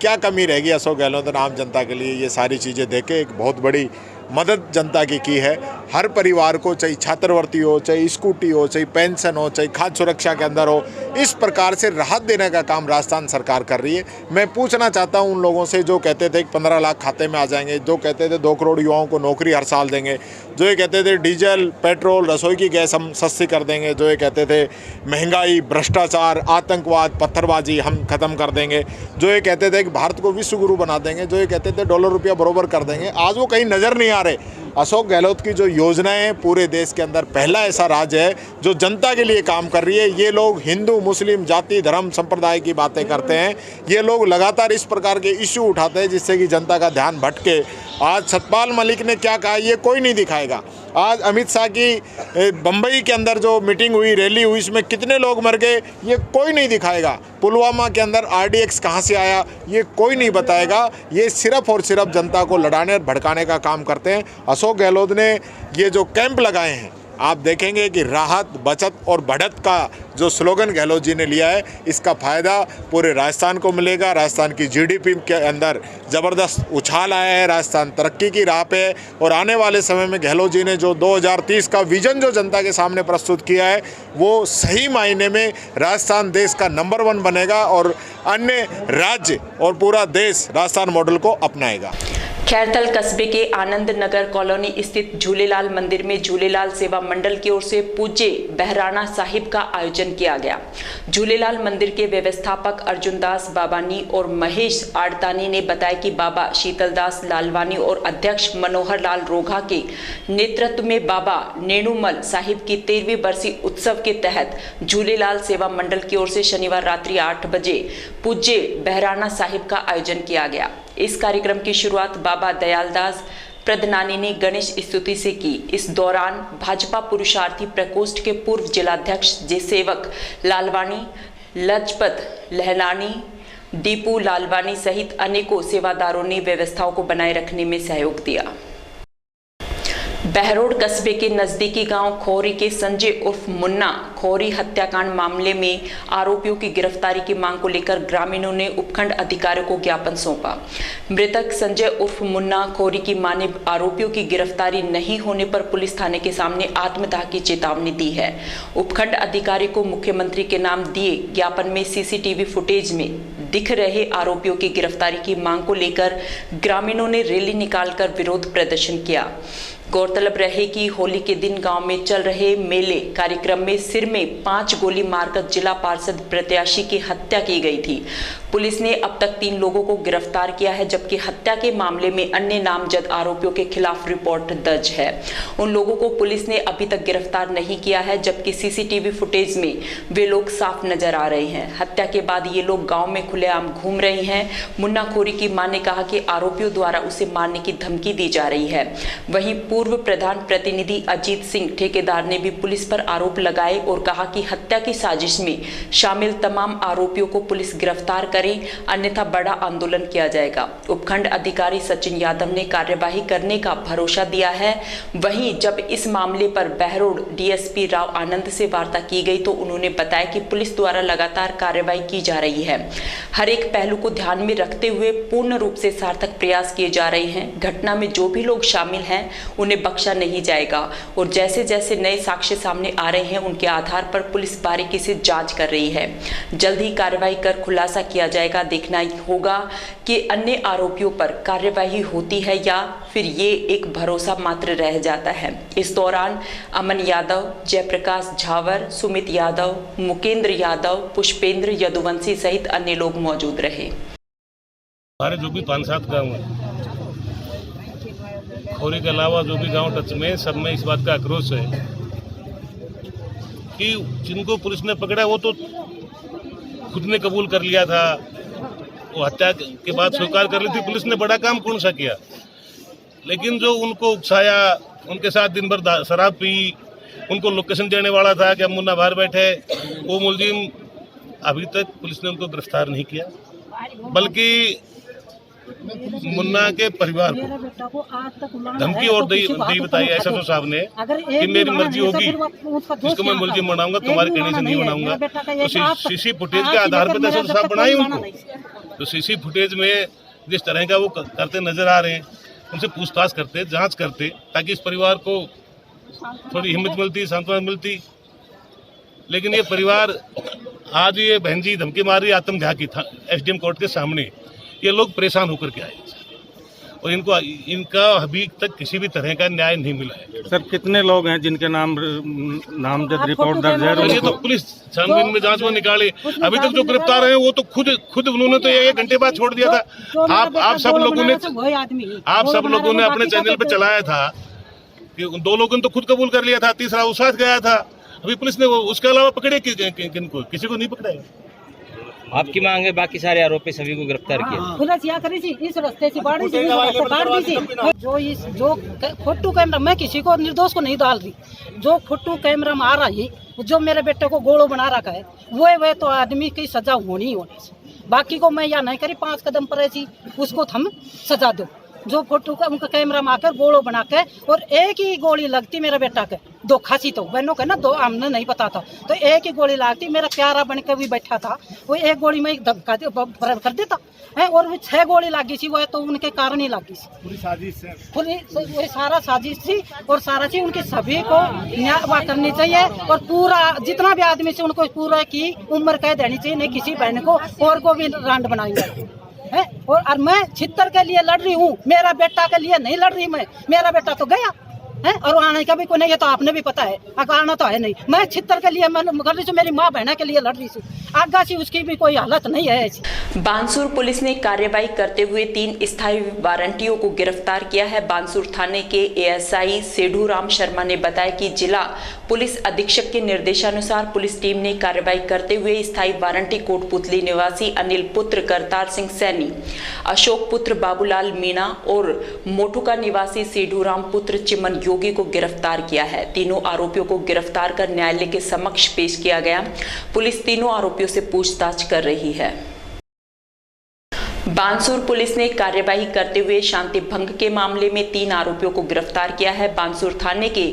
[SPEAKER 10] क्या कमी रहेगी अशोक गहलोत ने आम जनता के लिए ये सारी चीज़ें देके एक बहुत बड़ी मदद जनता की है। हर परिवार को, चाहे छात्रवृत्ति हो, चाहे स्कूटी हो, चाहे पेंशन हो, चाहे खाद्य सुरक्षा के अंदर हो, इस प्रकार से राहत देने का काम राजस्थान सरकार कर रही है। मैं पूछना चाहता हूं उन लोगों से जो कहते थे कि 15 लाख खाते में आ जाएंगे, जो कहते थे 2 करोड़ युवाओं को नौकरी हर साल देंगे, जो ये कहते थे डीजल पेट्रोल रसोई की गैस हम सस्ती कर देंगे, जो ये कहते थे महंगाई, भ्रष्टाचार, आतंकवाद, पत्थरबाजी हम ख़त्म कर देंगे, जो ये कहते थे कि भारत को विश्व गुरु बना देंगे, जो ये कहते थे डॉलर रुपया बरोबर कर देंगे, आज वो कहीं नज़र नहीं आ रहे। अशोक गहलोत की जो योजनाएं हैं, पूरे देश के अंदर पहला ऐसा राज्य है जो जनता के लिए काम कर रही है। ये लोग हिंदू मुस्लिम जाति धर्म संप्रदाय की बातें करते हैं, ये लोग लगातार इस प्रकार के इश्यू उठाते हैं जिससे कि जनता का ध्यान भटके। आज सतपाल मलिक ने क्या कहा ये कोई नहीं दिखाएगा। आज अमित शाह की बम्बई के अंदर जो मीटिंग हुई, रैली हुई, इसमें कितने लोग मर गए ये कोई नहीं दिखाएगा। पुलवामा के अंदर RDX कहाँ से आया ये कोई नहीं बताएगा। ये सिर्फ और सिर्फ जनता को लड़ाने और भड़काने का काम करते हैं। अशोक गहलोत ने ये जो कैंप लगाए हैं आप देखेंगे कि राहत, बचत और बढ़त का जो स्लोगन गहलोत जी ने लिया है, इसका फ़ायदा पूरे राजस्थान को मिलेगा। राजस्थान की जीडीपी के अंदर ज़बरदस्त उछाल आया है, राजस्थान तरक्की की राह पे है और आने वाले समय में गहलोत जी ने जो 2030 का विजन जो जनता के सामने प्रस्तुत किया है, वो सही मायने में राजस्थान देश का नंबर 1 बनेगा और अन्य राज्य और पूरा देश राजस्थान मॉडल को अपनाएगा।
[SPEAKER 1] खैरथल कस्बे के आनंद नगर कॉलोनी स्थित झूलेलाल मंदिर में झूलेलाल सेवा मंडल की ओर से पूज्य बहराना साहिब का आयोजन किया गया। झूलेलाल मंदिर के व्यवस्थापक अर्जुनदास बाबानी और महेश आड़तानी ने बताया कि बाबा शीतलदास लालवानी और अध्यक्ष मनोहर लाल रोघा के नेतृत्व में बाबा नेणुमल साहिब की 13वीं बरसी उत्सव के तहत झूलेलाल सेवा मंडल की ओर से शनिवार रात्रि 8 बजे पूज्य बहराना साहिब का आयोजन किया गया। इस कार्यक्रम की शुरुआत बाबा दयालदास प्रदनानी ने गणेश स्तुति से की। इस दौरान भाजपा पुरुषार्थी प्रकोष्ठ के पूर्व जिलाध्यक्ष जे सेवक लालवानी, लजपत लहलानी, दीपू लालवानी सहित अनेकों सेवादारों ने व्यवस्थाओं को बनाए रखने में सहयोग दिया। बहरोड कस्बे के नजदीकी गांव खोरी के संजय उर्फ मुन्ना खोरी हत्याकांड मामले में आरोपियों की गिरफ्तारी की मांग को लेकर ग्रामीणों ने उपखंड अधिकारियों को ज्ञापन सौंपा। मृतक संजय उर्फ मुन्ना खोरी की मां ने आरोपियों की गिरफ्तारी नहीं होने पर पुलिस थाने के सामने आत्मदाह की चेतावनी दी है। उपखंड अधिकारी को मुख्यमंत्री के नाम दिए ज्ञापन में सीसीटीवी फुटेज में दिख रहे आरोपियों की गिरफ्तारी की मांग को लेकर ग्रामीणों ने रैली निकालकर विरोध प्रदर्शन किया। गौरतलब रहे कि होली के दिन गांव में चल रहे मेले कार्यक्रम में सिर में 5 गोली मारकर जिला पार्षद प्रत्याशी की हत्या की गई थी। पुलिस ने अब तक 3 लोगों को गिरफ्तार किया है, जबकि हत्या के मामले में अन्य नामजद आरोपियों के खिलाफ रिपोर्ट दर्ज है। उन लोगों को पुलिस ने अभी तक गिरफ्तार नहीं किया है, जबकि सीसीटीवी फुटेज में वे लोग साफ नजर आ रहे हैं। हत्या के बाद ये लोग गाँव में खुलेआम घूम रहे हैं। मुन्ना खोरी की मां ने कहा कि आरोपियों द्वारा उसे मारने की धमकी दी जा रही है। वहीं पूर्व प्रधान प्रतिनिधि अजीत सिंह ठेकेदार ने भी पुलिस पर आरोप लगाए और कहा कि हत्या की साजिश में शामिल तमाम आरोपियों को पुलिस गिरफ्तार करे, अन्यथा बड़ा आंदोलन किया जाएगा। उपखंड अधिकारी सचिन यादव ने कार्यवाही करने का भरोसा दिया है। वहीं जब इस मामले पर बहरोड डीएसपी राव आनंद से वार्ता की गई तो उन्होंने बताया कि पुलिस द्वारा लगातार कार्रवाई की जा रही है। हर एक पहलू को ध्यान में रखते हुए पूर्ण रूप से सार्थक प्रयास किए जा रहे हैं। घटना में जो भी लोग शामिल हैं उन्हें बख्शा नहीं जाएगा और जैसे जैसे नए साक्ष्य सामने आ रहे हैं उनके आधार पर पुलिस बारीकी से जांच कर रही है। जल्द ही कार्रवाई कर खुलासा किया जाएगा। देखना होगा कि अन्य आरोपियों पर कार्रवाई होती है या फिर ये एक भरोसा मात्र रह जाता है। इस दौरान अमन यादव, जयप्रकाश झावर, सुमित यादव, मुकेंद्र यादव, पुष्पेंद्र यदुवंशी सहित अन्य लोग मौजूद रहे।
[SPEAKER 14] हमारे जो भी 5-7 गाँव हैं, खोरी के अलावा जो भी गांव टच में, सब में इस बात का आक्रोश है कि जिनको पुलिस ने पकड़ा वो तो खुद ने कबूल कर लिया था, वो हत्या के बाद स्वीकार कर ली थी। पुलिस ने बड़ा काम कौन सा किया, लेकिन जो उनको उकसाया, उनके साथ दिन भर शराब पी, उनको लोकेशन देने वाला था कि हम मुन्ना बाहर बैठे, वो मुलजिम अभी तक पुलिस ने उनको गिरफ्तार नहीं किया, बल्कि मुन्ना के परिवार को धमकी और दी बताई एसएसओ साहब ने कि मेरी मर्जी होगी, जिसको मैं मुलजिम बनाऊंगा, तुम्हारे कहने से नहीं बनाऊंगा। तो सीसी फुटेज के आधार पर एसएसओ साहब बनाए उनको। तो सीसी फुटेज में जिस तरह का वो करते नजर आ रहे हैं, उनसे पूछताछ करते, जांच करते, ताकि इस परिवार को थोड़ी हिम्मत मिलती, सांत्वना मिलती। लेकिन ये परिवार आज ये बहन जी धमकी मार रही आत्मघात की था एसडीएम कोर्ट के सामने, ये लोग परेशान होकर के आए और इनका अभी तक किसी भी तरह का न्याय नहीं मिला है।
[SPEAKER 15] सर कितने लोग हैं जिनके नामजद रिपोर्ट दर्ज है?
[SPEAKER 14] ये तो पुलिस छानबीन में जांच में निकाले। अभी तक जो गिरफ्तार है वो तो खुद उन्होंने तो 1 घंटे बाद छोड़ दिया था। आप सब लोगों ने अपने चैनल पे चलाया था कि 2 लोगों ने तो खुद कबूल कर लिया था, तीसरा वो साथ गया था। अभी पुलिस ने उसके अलावा पकड़े किनको? किसी को नहीं पकड़ा है।
[SPEAKER 16] आपकी मांग है बाकी सारे आरोपी सभी को गिरफ्तार किया।
[SPEAKER 8] पुलिस क्या करी थी, इस रास्ते से बाढ़ दी थी। जो फोटो कैमरा, मैं किसी को निर्दोष को नहीं डाल रही, जो फोटो कैमरा में आ रहा है, जो मेरे बेटे को गोलो बना रखा है, वो तो आदमी की सजा होनी चाहिए। बाकी को मैं या नहीं करी, 5 कदम पर ऐसी उसको हम सजा दो। जो फोटो का उनका कैमरा में आकर गोलो बना के और एक ही गोली लगती मेरा बेटा के, दो खासी तो बहनों के ना दो हमने नहीं पता था, तो एक ही गोली लागती, मेरा प्यारा बन के भी बैठा था, वो एक गोली में धमका कर देता है, और वो 6 गोली लगी थी, वो तो उनके कारण ही लगी थी। पूरी साजिश है, पूरी सारा साजिश थी, और सारा चीज उनकी सभी को न्याय करनी चाहिए, और पूरा जितना भी आदमी से उनको पूरा की उम्र कह देनी चाहिए, नहीं किसी बहन को और को भी रांड बनाएंगे है। और मैं 76 के लिए लड़ रही हूँ, मेरा बेटा के लिए नहीं लड़ रही मैं, मेरा बेटा तो गया है और आने का भी कोई नहीं है, तो आपने भी पता है, आना तो है नहीं। मैं 76 के लिए मैं कर रही हूँ, मेरी माँ बहना के लिए लड़ रही हूँ, आगा से उसकी भी कोई हालत नहीं है ऐसी।
[SPEAKER 1] बानसूर पुलिस ने कार्रवाई करते हुए 3 स्थायी वारंटियों को गिरफ्तार किया है। बानसूर थाने के एएसआई सेठू राम शर्मा ने बताया कि जिला पुलिस अधीक्षक के निर्देशानुसार पुलिस टीम ने कार्रवाई करते हुए स्थायी वारंटी कोटपुतली निवासी अनिल पुत्र करतार सिंह सैनी, अशोक पुत्र बाबूलाल मीणा और मोटुका निवासी सेठू राम पुत्र चिमन योगी को गिरफ्तार किया है। तीनों आरोपियों को गिरफ्तार कर न्यायालय के समक्ष पेश किया गया। पुलिस तीनों आरोपियों से पूछताछ कर रही है। बानसूर पुलिस ने कार्रवाई करते हुए शांति भंग के मामले में 3 आरोपियों को गिरफ्तार किया है। बानसूर थाने के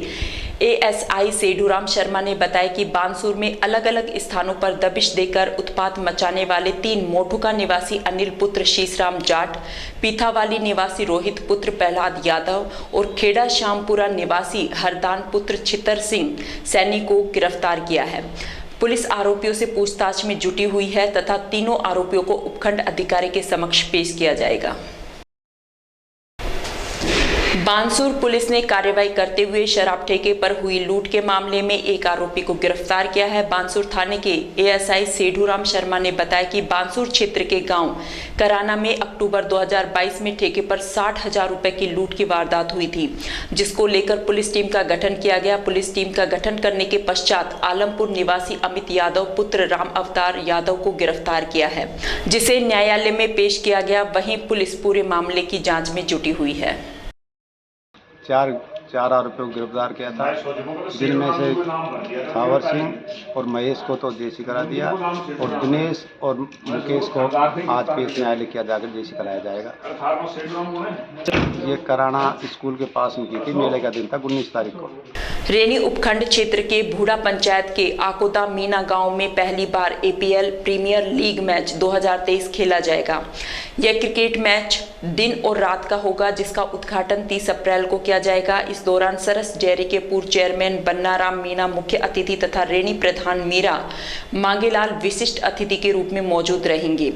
[SPEAKER 1] एएसआई सेठू राम शर्मा ने बताया कि बानसूर में अलग अलग स्थानों पर दबिश देकर उत्पात मचाने वाले 3 मोटुका निवासी अनिल पुत्र शीशराम जाट, पीथावाली निवासी रोहित पुत्र प्रहलाद यादव और खेड़ा श्यामपुरा निवासी हरदान पुत्र छितर सिंह सैनी को गिरफ्तार किया है। पुलिस आरोपियों से पूछताछ में जुटी हुई है तथा तीनों आरोपियों को उपखंड अधिकारी के समक्ष पेश किया जाएगा। बानसूर पुलिस ने कार्रवाई करते हुए शराब ठेके पर हुई लूट के मामले में 1 आरोपी को गिरफ्तार किया है। बानसूर थाने के एएसआई सेठू राम शर्मा ने बताया कि बानसूर क्षेत्र के गांव कराना में अक्टूबर 2022 में ठेके पर 60,000 रुपए की लूट की वारदात हुई थी, जिसको लेकर पुलिस टीम का गठन किया गया। पुलिस टीम का गठन करने के पश्चात आलमपुर निवासी अमित यादव पुत्र राम अवतार यादव को गिरफ्तार किया है, जिसे न्यायालय में पेश किया गया। वहीं पुलिस पूरे मामले की जाँच में जुटी हुई है।
[SPEAKER 17] 4 आरोपियों को गिरफ्तार किया था, जिनमें से सावर सिंह और महेश को तो जेसी करा दिया और दिनेश और मुकेश को आज पेश न्यायालय किया जाकर जेसी कराया जाएगा। ये कराना स्कूल के पास में की थी, मेले का दिन था 19 तारीख को।
[SPEAKER 1] रेनी उपखंड क्षेत्र के भूड़ा पंचायत के आकोदा मीना गांव में पहली बार एपीएल प्रीमियर लीग मैच 2023 खेला जाएगा। यह क्रिकेट मैच दिन और रात का होगा, जिसका उद्घाटन 30 अप्रैल को किया जाएगा। इस दौरान सरस डेयरी के पूर्व चेयरमैन बन्नाराम मीणा मुख्य अतिथि तथा रेनी प्रधान मीरा मांगेलाल विशिष्ट अतिथि के रूप में मौजूद रहेंगे।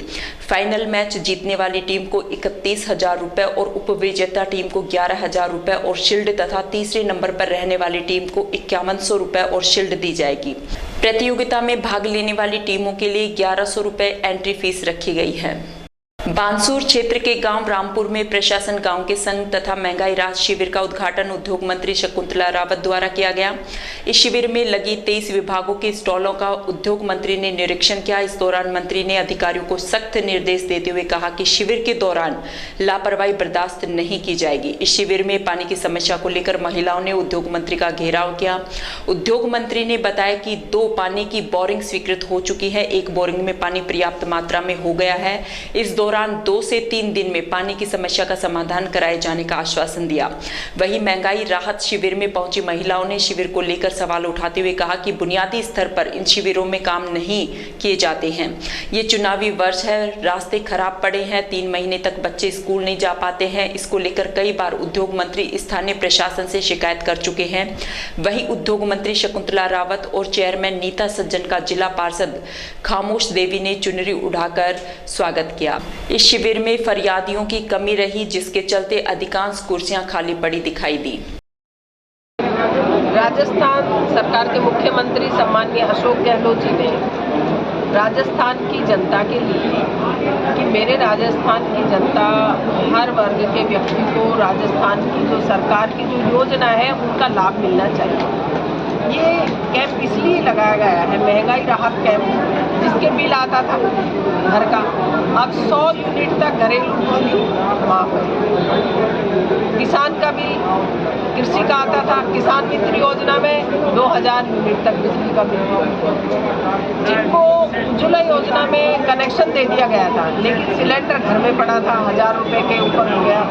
[SPEAKER 1] फाइनल मैच जीतने वाली टीम को 31,000 रुपए और उपविजेता टीम को 11,000 रुपए और शील्ड तथा तीसरे नंबर पर रहने वाली टीम को 5100 रुपए और शील्ड दी जाएगी। प्रतियोगिता में भाग लेने वाली टीमों के लिए 1100 रुपए एंट्री फीस रखी गई है। बानसूर क्षेत्र के गांव रामपुर में प्रशासन गांव के संघ तथा महंगाई राहत शिविर का उद्घाटन उद्योग मंत्री शकुंतला रावत द्वारा किया गया। इस शिविर में लगी 23 विभागों के स्टॉलों का उद्योग मंत्री ने निरीक्षण किया। इस दौरान मंत्री ने अधिकारियों को सख्त निर्देश देते हुए कहा कि शिविर के दौरान लापरवाही बर्दाश्त नहीं की जाएगी। इस शिविर में पानी की समस्या को लेकर महिलाओं ने उद्योग मंत्री का घेराव किया। उद्योग मंत्री ने बताया कि 2 पानी की बोरिंग स्वीकृत हो चुकी है, 1 बोरिंग में पानी पर्याप्त मात्रा में हो गया है। इस दौरान 2 से 3 दिन में पानी की समस्या का समाधान कराए जाने का आश्वासन दिया। वहीं महंगाई राहत शिविर में पहुंची महिलाओं ने शिविर को लेकर सवाल उठाते हुए कहा कि बुनियादी स्तर पर इन शिविरों में काम नहीं किए जाते हैं। ये चुनावी वर्ष है, रास्ते खराब पड़े हैं, 3 महीने तक बच्चे स्कूल नहीं जा पाते हैं। इसको लेकर कई बार उद्योग मंत्री स्थानीय प्रशासन से शिकायत कर चुके हैं। वहीं उद्योग मंत्री शकुंतला रावत और चेयरमैन नीता सज्जन का जिला पार्षद खामोश देवी ने चुनरी उड़ाकर स्वागत किया। इस शिविर में फरियादियों की कमी रही, जिसके चलते अधिकांश कुर्सियां खाली पड़ी दिखाई दी।
[SPEAKER 18] राजस्थान सरकार के मुख्यमंत्री सम्माननीय अशोक गहलोत जी ने राजस्थान की जनता के लिए कि मेरे राजस्थान की जनता हर वर्ग के व्यक्ति को राजस्थान की जो सरकार की जो योजना है उनका लाभ मिलना चाहिए। ये कैंप इसलिए लगाया गया है, महंगाई राहत कैंप, जिसके बिल आता था घर का, अब 100 यूनिट तक घरेलू बिजली माफ है। किसान का बिल कृषि का आता था, किसान मित्र योजना में 2000 यूनिट तक बिजली का बिल, जिनको उज्ज्वला योजना में कनेक्शन दे दिया गया था, लेकिन सिलेंडर घर में पड़ा था, 1000 रुपये के ऊपर हो गया,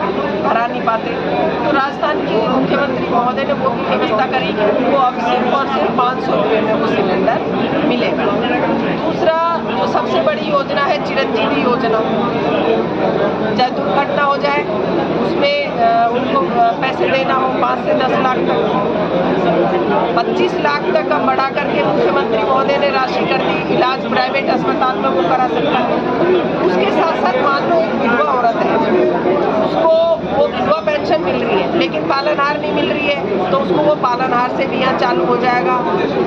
[SPEAKER 18] भरा नहीं पाते। तो राजस्थान के मुख्यमंत्री महोदय ने वो भी व्यवस्था करी कि उनको अब सिर्फ और सिर्फ 500 रुपये में वो सिलेंडर मिलेगा। दूसरा जो सबसे बड़ी योजना है चिरंजीवी योजना, चाहे दुर्घटना हो जाए उसमें उनको पैसे देना हो 5 से 10 लाख तक, 25 लाख तक अब बढ़ा करके मुख्यमंत्री महोदय ने राशि कर दी। इलाज प्राइवेट अस्पताल में वो करा सकता है। उसके साथ साथ मान लो एक विधवा औरत है, उसको वो विधवा पेंशन मिल रही है लेकिन पालनहार नहीं मिल रही है, तो उसको वो पालनहार से भी यहाँ चालू हो जाएगा।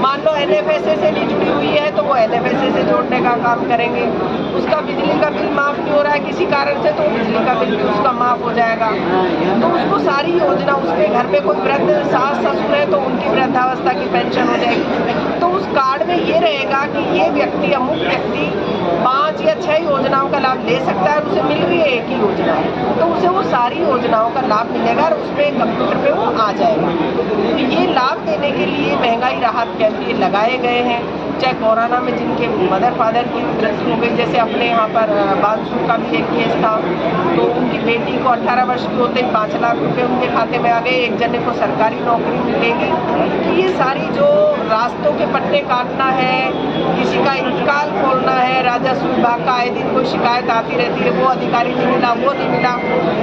[SPEAKER 18] मान लो NFSA से नहीं जुड़ी हुई है तो वो NFSA से जोड़ने का काम करेंगे। उसका बिजली का बिल माफ़ नहीं हो रहा है किसी कारण से, तो बिजली का बिल भी उसका माफ़ हो जाएगा। तो उसको सारी योजना, उसके घर में कोई वृद्ध सास ससुर है तो उनकी वृद्धावस्था की पेंशन हो जाएगी। तो उस कार्ड में ये रहेगा कि ये व्यक्ति, अमुक व्यक्ति 5 या 6 योजनाओं का लाभ ले सकता है, उसे मिल रही है एक ही योजना, तो उसे वो सारी योजनाओं का लाभ मिलेगा और उसमें कंप्यूटर पे वो आ जाएगा। तो ये लाभ देने के लिए महंगाई राहत कैंप ये लगाए गए हैं। चाहे कोरोना में जिनके मदर फादर की मृत्यु हो गई, जैसे अपने यहाँ पर बांसुर का भी एक केस था, तो उनकी बेटी को 18 वर्ष की होते ही 5 लाख रुपए उनके खाते में आ गए, एक जने को सरकारी नौकरी मिलेगी। तो ये सारी जो रास्तों के पट्टे काटना है, किसी का इंतकाल खोलना है, राजस्व विभाग का आए दिन कोई शिकायत आती रहती है, वो अधिकारी नहीं मिला, वो नहीं मिला,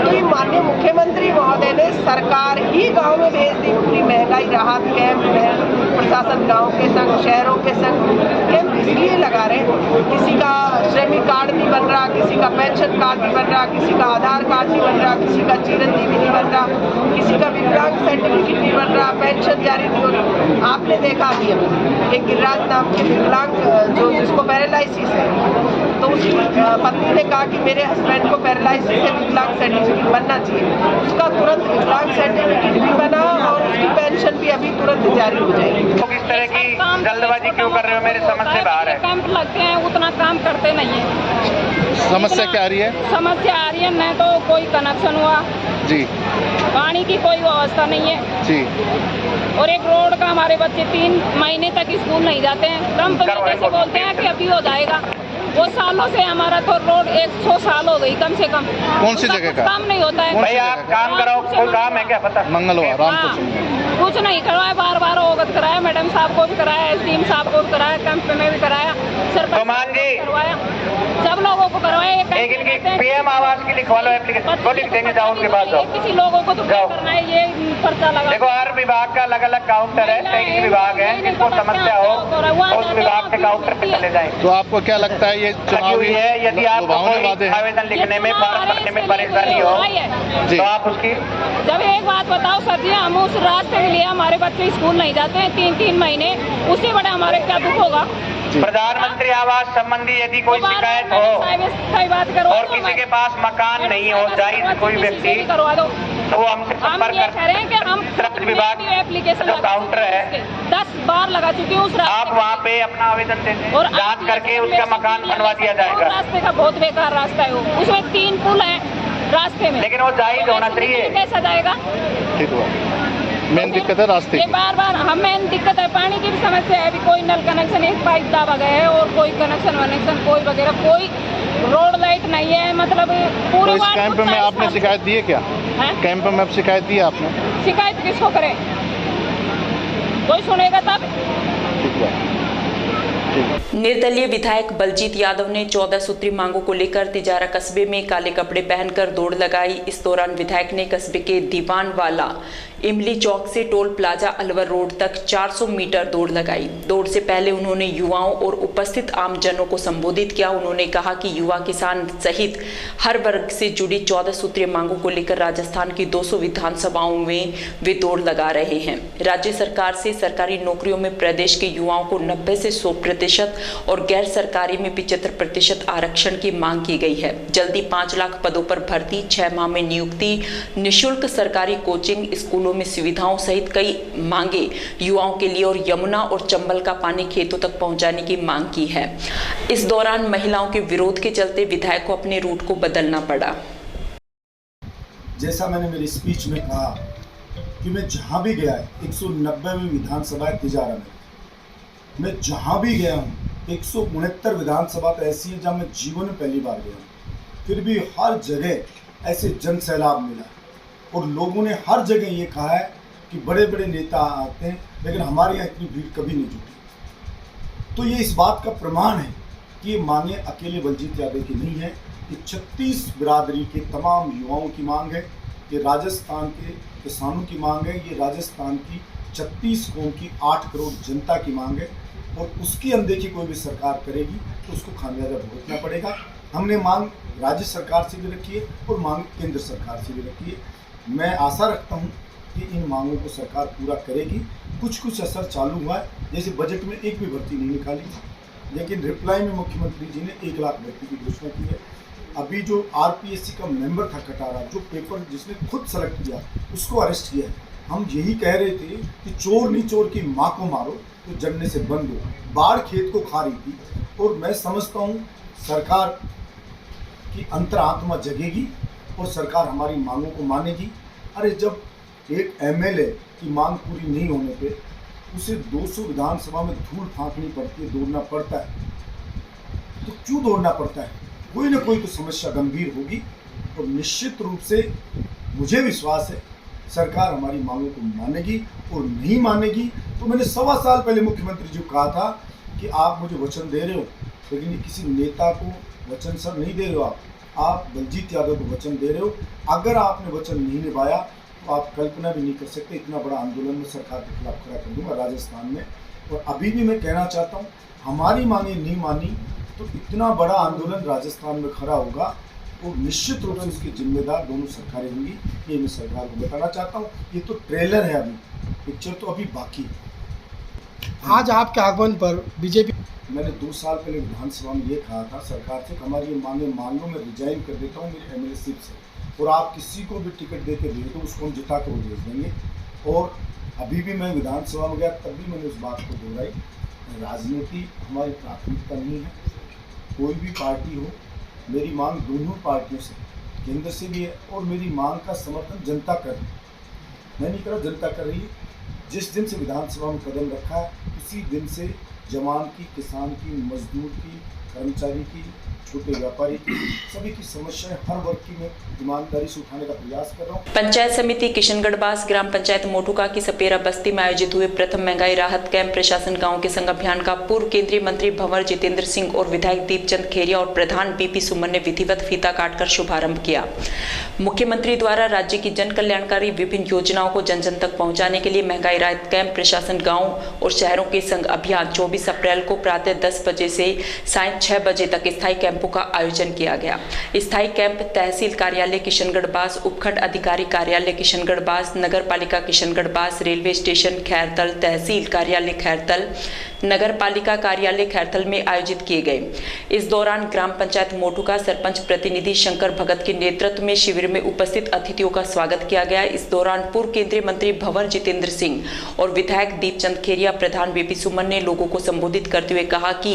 [SPEAKER 18] तो ये माननीय मुख्यमंत्री महोदय ने सरकार ही गाँव में भेज दी पूरी महंगाई राहत कैंप में। प्रशासन गाँव के संग, शहरों के संग कैंप इसलिए लगा रहे, किसी का श्रमिक कार्ड नहीं बन रहा, किसी का पेंशन कार्ड नहीं बन रहा, किसी का आधार कार्ड नहीं बन रहा, किसी का चिरंजीवी नहीं बन रहा, किसी का विकलांग सर्टिफिकेट नहीं बन रहा, पेंशन जारी नहीं हो रही। आपने देखा अभी एक गिरिराज नाम के विकलांग जो जिसको पैरालाइसिस है, तो उसकी पत्नी ने कहा कि मेरे हस्बैंड को पैरालाइसिस से विकलांग सर्टिफिकेट बनना चाहिए, उसका तुरंत विकलांग सर्टिफिकेट भी बना और उसकी पेंशन भी अभी तुरंत जारी हो जाएगी।
[SPEAKER 16] तो इस तरह की जल्दबाजी क्यों कर रहे हो? मेरी समझ से बाहर है।
[SPEAKER 6] कैंप लगते हैं उतना काम करते नहीं है।
[SPEAKER 14] समस्या क्या आ रही है?
[SPEAKER 6] समस्या आ रही है, न तो कोई कनेक्शन हुआ
[SPEAKER 14] जी,
[SPEAKER 6] पानी की कोई व्यवस्था नहीं है
[SPEAKER 14] जी,
[SPEAKER 6] और एक रोड का हमारे बच्चे 3 महीने तक स्कूल नहीं जाते हैं। ट्रम्प में कैसे बोलते हैं कि अभी हो जाएगा, वो सालों से हमारा तो रोड 100 साल हो गई कम से कम।
[SPEAKER 14] कौन सी जगह का
[SPEAKER 6] काम नहीं होता है।
[SPEAKER 16] भैया आप काम कराओ, कोई काम है क्या? पता
[SPEAKER 14] मंगलवार रामपुर
[SPEAKER 6] कुछ नहीं करवाया, बार अवगत कराया, मैडम साहब को भी कराया, SDM साहब को भी कराया, कैंप में भी कराया, सरपंच जी करवाया, सब लोगों को करवाया।
[SPEAKER 16] एक इनकी PM आवास की लिखवा लो एप्लीकेशन, वो लिख देंगे, जाओ उनके पास जाओ।
[SPEAKER 6] किसी लोगों को तो करना है, ये पर्चा लगा।
[SPEAKER 16] देखो हर विभाग का अलग अलग काउंटर है, कई विभाग है, जिनको समस्या हो उस विभाग के काउंटर पे चले जाए।
[SPEAKER 14] तो आपको क्या लगता है ये चुनावी
[SPEAKER 16] है? यदि आपको कोई आवेदन लिखने में, फॉर्म भरने में परेशानी हो तो आप उसकी।
[SPEAKER 6] जब एक बात बताओ सर जी, हम उस रास्ते के लिए हमारे बच्चे स्कूल नहीं जाते हैं 3-3 महीने, उससे बड़ा हमारे क्या दुख होगा।
[SPEAKER 16] प्रधानमंत्री आवास संबंधी यदि कोई शिकायत हो
[SPEAKER 6] बात करो
[SPEAKER 16] और किसी के पास मकान नहीं हो, जाहिर कोई व्यक्ति,
[SPEAKER 6] करवा दो,
[SPEAKER 16] तो वो हमसे संपर्क कर
[SPEAKER 6] हैं कि हम
[SPEAKER 16] विभाग
[SPEAKER 6] एप्लीकेशन
[SPEAKER 16] जो काउंटर है
[SPEAKER 6] 10 बार लगा चुके हैं उस रास्ते।
[SPEAKER 16] आप वहाँ पे अपना आवेदन दे दें और जांच करके उसका मकान बनवा दिया जाएगा।
[SPEAKER 6] रास्ते का बहुत बेकार रास्ता है वो, उसमें 3 पुल है रास्ते में,
[SPEAKER 16] लेकिन वो जाहिर होना चाहिए।
[SPEAKER 6] कैसा जाएगा?
[SPEAKER 14] ठीक हुआ, मेन दिक्कत है रास्ते
[SPEAKER 6] की। बार हम मेन दिक्कत है, पानी की भी समस्या है। अभी कोई नल कनेक्शन, एक पाइप दाबा गया है और कोई कनेक्शन कोई वगैरह, कोई रोड लाइट नहीं है। मतलब पूरे
[SPEAKER 14] तो इस कैंप में आपने शिकायत दी है क्या? कैंप में अब शिकायत दी है आपने?
[SPEAKER 6] शिकायत किसको करें, कोई सुनेगा तब।
[SPEAKER 14] ठीक है।
[SPEAKER 1] निर्दलीय विधायक बलजीत यादव ने 14 सूत्री मांगों को लेकर तिजारा कस्बे में काले कपड़े पहनकर दौड़ लगाई। इस दौरान विधायक ने कस्बे के दीवानवाला इमली चौक से टोल प्लाजा अलवर रोड तक 400 मीटर दौड़ लगाई। दौड़ से पहले उन्होंने युवाओं और उपस्थित आमजनों को संबोधित किया। उन्होंने कहा कि युवा किसान सहित हर वर्ग से जुड़ी 14 सूत्रीय मांगों को लेकर राजस्थान की 200 विधानसभाओं में वे दौड़ लगा रहे हैं। राज्य सरकार से सरकारी नौकरियों में प्रदेश के युवाओं को 90 से 100% और गैर सरकारी में 75% आरक्षण की मांग की गई है। जल्दी 5 लाख पदों पर भर्ती, 6 माह में नियुक्ति, निःशुल्क सरकारी कोचिंग, स्कूलों में सुविधाओं सहित कई मांगे युवाओं के लिए और यमुना और चंबल का पानी खेतों तक पहुंचाने की मांग की है। इस दौरान महिलाओं के विरोध के चलते विधायक को अपने रूट को बदलना पड़ा।
[SPEAKER 19] जैसा मैंने मेरी स्पीच में कहा कि मैं जहां भी गया 190वीं विधानसभा तिजारा में, मैं जहां भी गया हूं 169 विधानसभा तो ऐसी है जहाँ मैं जीवन में पहली बार गया हूँ, फिर भी हर जगह ऐसे जन सैलाब मिला और लोगों ने हर जगह ये कहा है कि बड़े बड़े नेता आते हैं, लेकिन हमारे यहाँ इतनी भीड़ कभी नहीं जुटी। तो ये इस बात का प्रमाण है कि ये मांगे अकेले बलजीत यादव की नहीं है, ये 36 बिरादरी के तमाम युवाओं की मांग है, ये राजस्थान के किसानों की मांग है, ये राजस्थान की 36 कौम की 8 करोड़ जनता की मांग है। और उसकी अनदेखी कोई भी सरकार करेगी तो उसको खामियाजा भुगतना पड़ेगा। हमने मांग राज्य सरकार से भी रखी है और मांग केंद्र सरकार से भी रखी है। मैं आशा रखता हूँ कि इन मांगों को सरकार पूरा करेगी। कुछ असर चालू हुआ है, जैसे बजट में एक भी भर्ती नहीं निकाली, लेकिन रिप्लाई में मुख्यमंत्री जी ने 1 लाख भर्ती की घोषणा की है। अभी जो आरपीएससी का मेंबर था कटारा, जो पेपर जिसने खुद सेलेक्ट किया, उसको अरेस्ट किया है। हम यही कह रहे थे कि चोर नहीं चोर की माँ को मारो तो जमने से बंद हो। बाढ़ खेत को खा रही थी और मैं समझता हूँ सरकार की अंतरात्मा जगेगी और सरकार हमारी मांगों को मानेगी। अरे जब एक एमएलए की मांग पूरी नहीं होने पे उसे 200 विधानसभा में धूल फांकनी पड़ती है, दौड़ना पड़ता है, तो क्यों दौड़ना पड़ता है? कोई ना कोई तो समस्या गंभीर होगी और निश्चित रूप से मुझे विश्वास है सरकार हमारी मांगों को मानेगी। और नहीं मानेगी तो मैंने 1.25 साल पहले मुख्यमंत्री जी को कहा था कि आप मुझे वचन दे रहे हो, लेकिन ये किसी नेता को वचन सर नहीं दे रहे हो, आप बलजीत यादव को वचन दे रहे हो। अगर आपने वचन नहीं निभाया तो आप कल्पना भी नहीं कर सकते इतना बड़ा आंदोलन में सरकार के खिलाफ खड़ा कर दूंगा राजस्थान में। और अभी भी मैं कहना चाहता हूँ, हमारी मांगे नहीं मानी तो इतना बड़ा आंदोलन राजस्थान में खड़ा होगा और निश्चित रूप से इसकी जिम्मेदार दोनों सरकारें होंगी। ये मैं सरकार को बताना चाहता हूँ। ये तो ट्रेलर है, अभी पिक्चर तो अभी बाकी है।
[SPEAKER 11] आज आपके आगमन पर बीजेपी,
[SPEAKER 19] मैंने 2 साल पहले विधानसभा में ये कहा था सरकार से कि हमारी ये मांगे मान लो, मैं रिजाइन कर देता हूँ मेरे एमएलएशिप से और आप किसी को भी टिकट दे के भेज दो, उसको हम जिता कर भेज देंगे। और अभी भी मैं विधानसभा में गया तब भी मैंने उस बात को दोहराई, राजनीति हमारी प्राथमिकता नहीं है। कोई भी पार्टी हो, मेरी मांग दोनों पार्टियों से, केंद्र से भी है और मेरी मांग का समर्थन जनता कर रही है। मैं नहीं कर रहा, जनता कर रही है। जिस दिन से विधानसभा में कदम रखा है उसी दिन से जवान की, किसान की, मजदूर की, कर्मचारी की, छोटे व्यापारी की, सभी की समस्याएं हर वर्ग की मैं ईमानदारी से उठाने का प्रयास कर रहा हूँ।
[SPEAKER 1] पंचायत समिति किशनगढ़बास ग्राम पंचायत मोटुका की सपेरा बस्ती में आयोजित हुए प्रथम महंगाई राहत कैंप प्रशासन गांव के संग अभियान का पूर्व केंद्रीय मंत्री भंवर जितेंद्र सिंह और विधायक दीपचंद खेरिया और प्रधान बीपी सुमन ने विधिवत फीता काटकर शुभारंभ किया। मुख्यमंत्री द्वारा राज्य की जन कल्याणकारी विभिन्न योजनाओं को जन जन तक पहुंचाने के लिए महंगाई राहत कैंप प्रशासन गाँव और शहरों के संग अभियान 24 अप्रैल को प्रातः 10 बजे से सायं 6 बजे तक स्थायी कैंपों का आयोजन किया गया। स्थायी कैंप तहसील कार्यालय किशनगढ़बास, उपखंड अधिकारी कार्यालय किशनगढ़बास, नगर पालिका किशनगढ़बास, रेलवे स्टेशन खैरतल, तहसील कार्यालय खैरतल, नगर पालिका कार्यालय खैरतल में आयोजित किए गए। इस दौरान ग्राम पंचायत मोटुका सरपंच प्रतिनिधि शंकर भगत के नेतृत्व में शिविर में उपस्थित अतिथियों का स्वागत किया गया। इस दौरान पूर्व केंद्रीय मंत्री भंवर जितेंद्र सिंह और विधायक दीपचंद खेरिया, प्रधान बीपी सुमन ने लोगों को संबोधित करते हुए कहा कि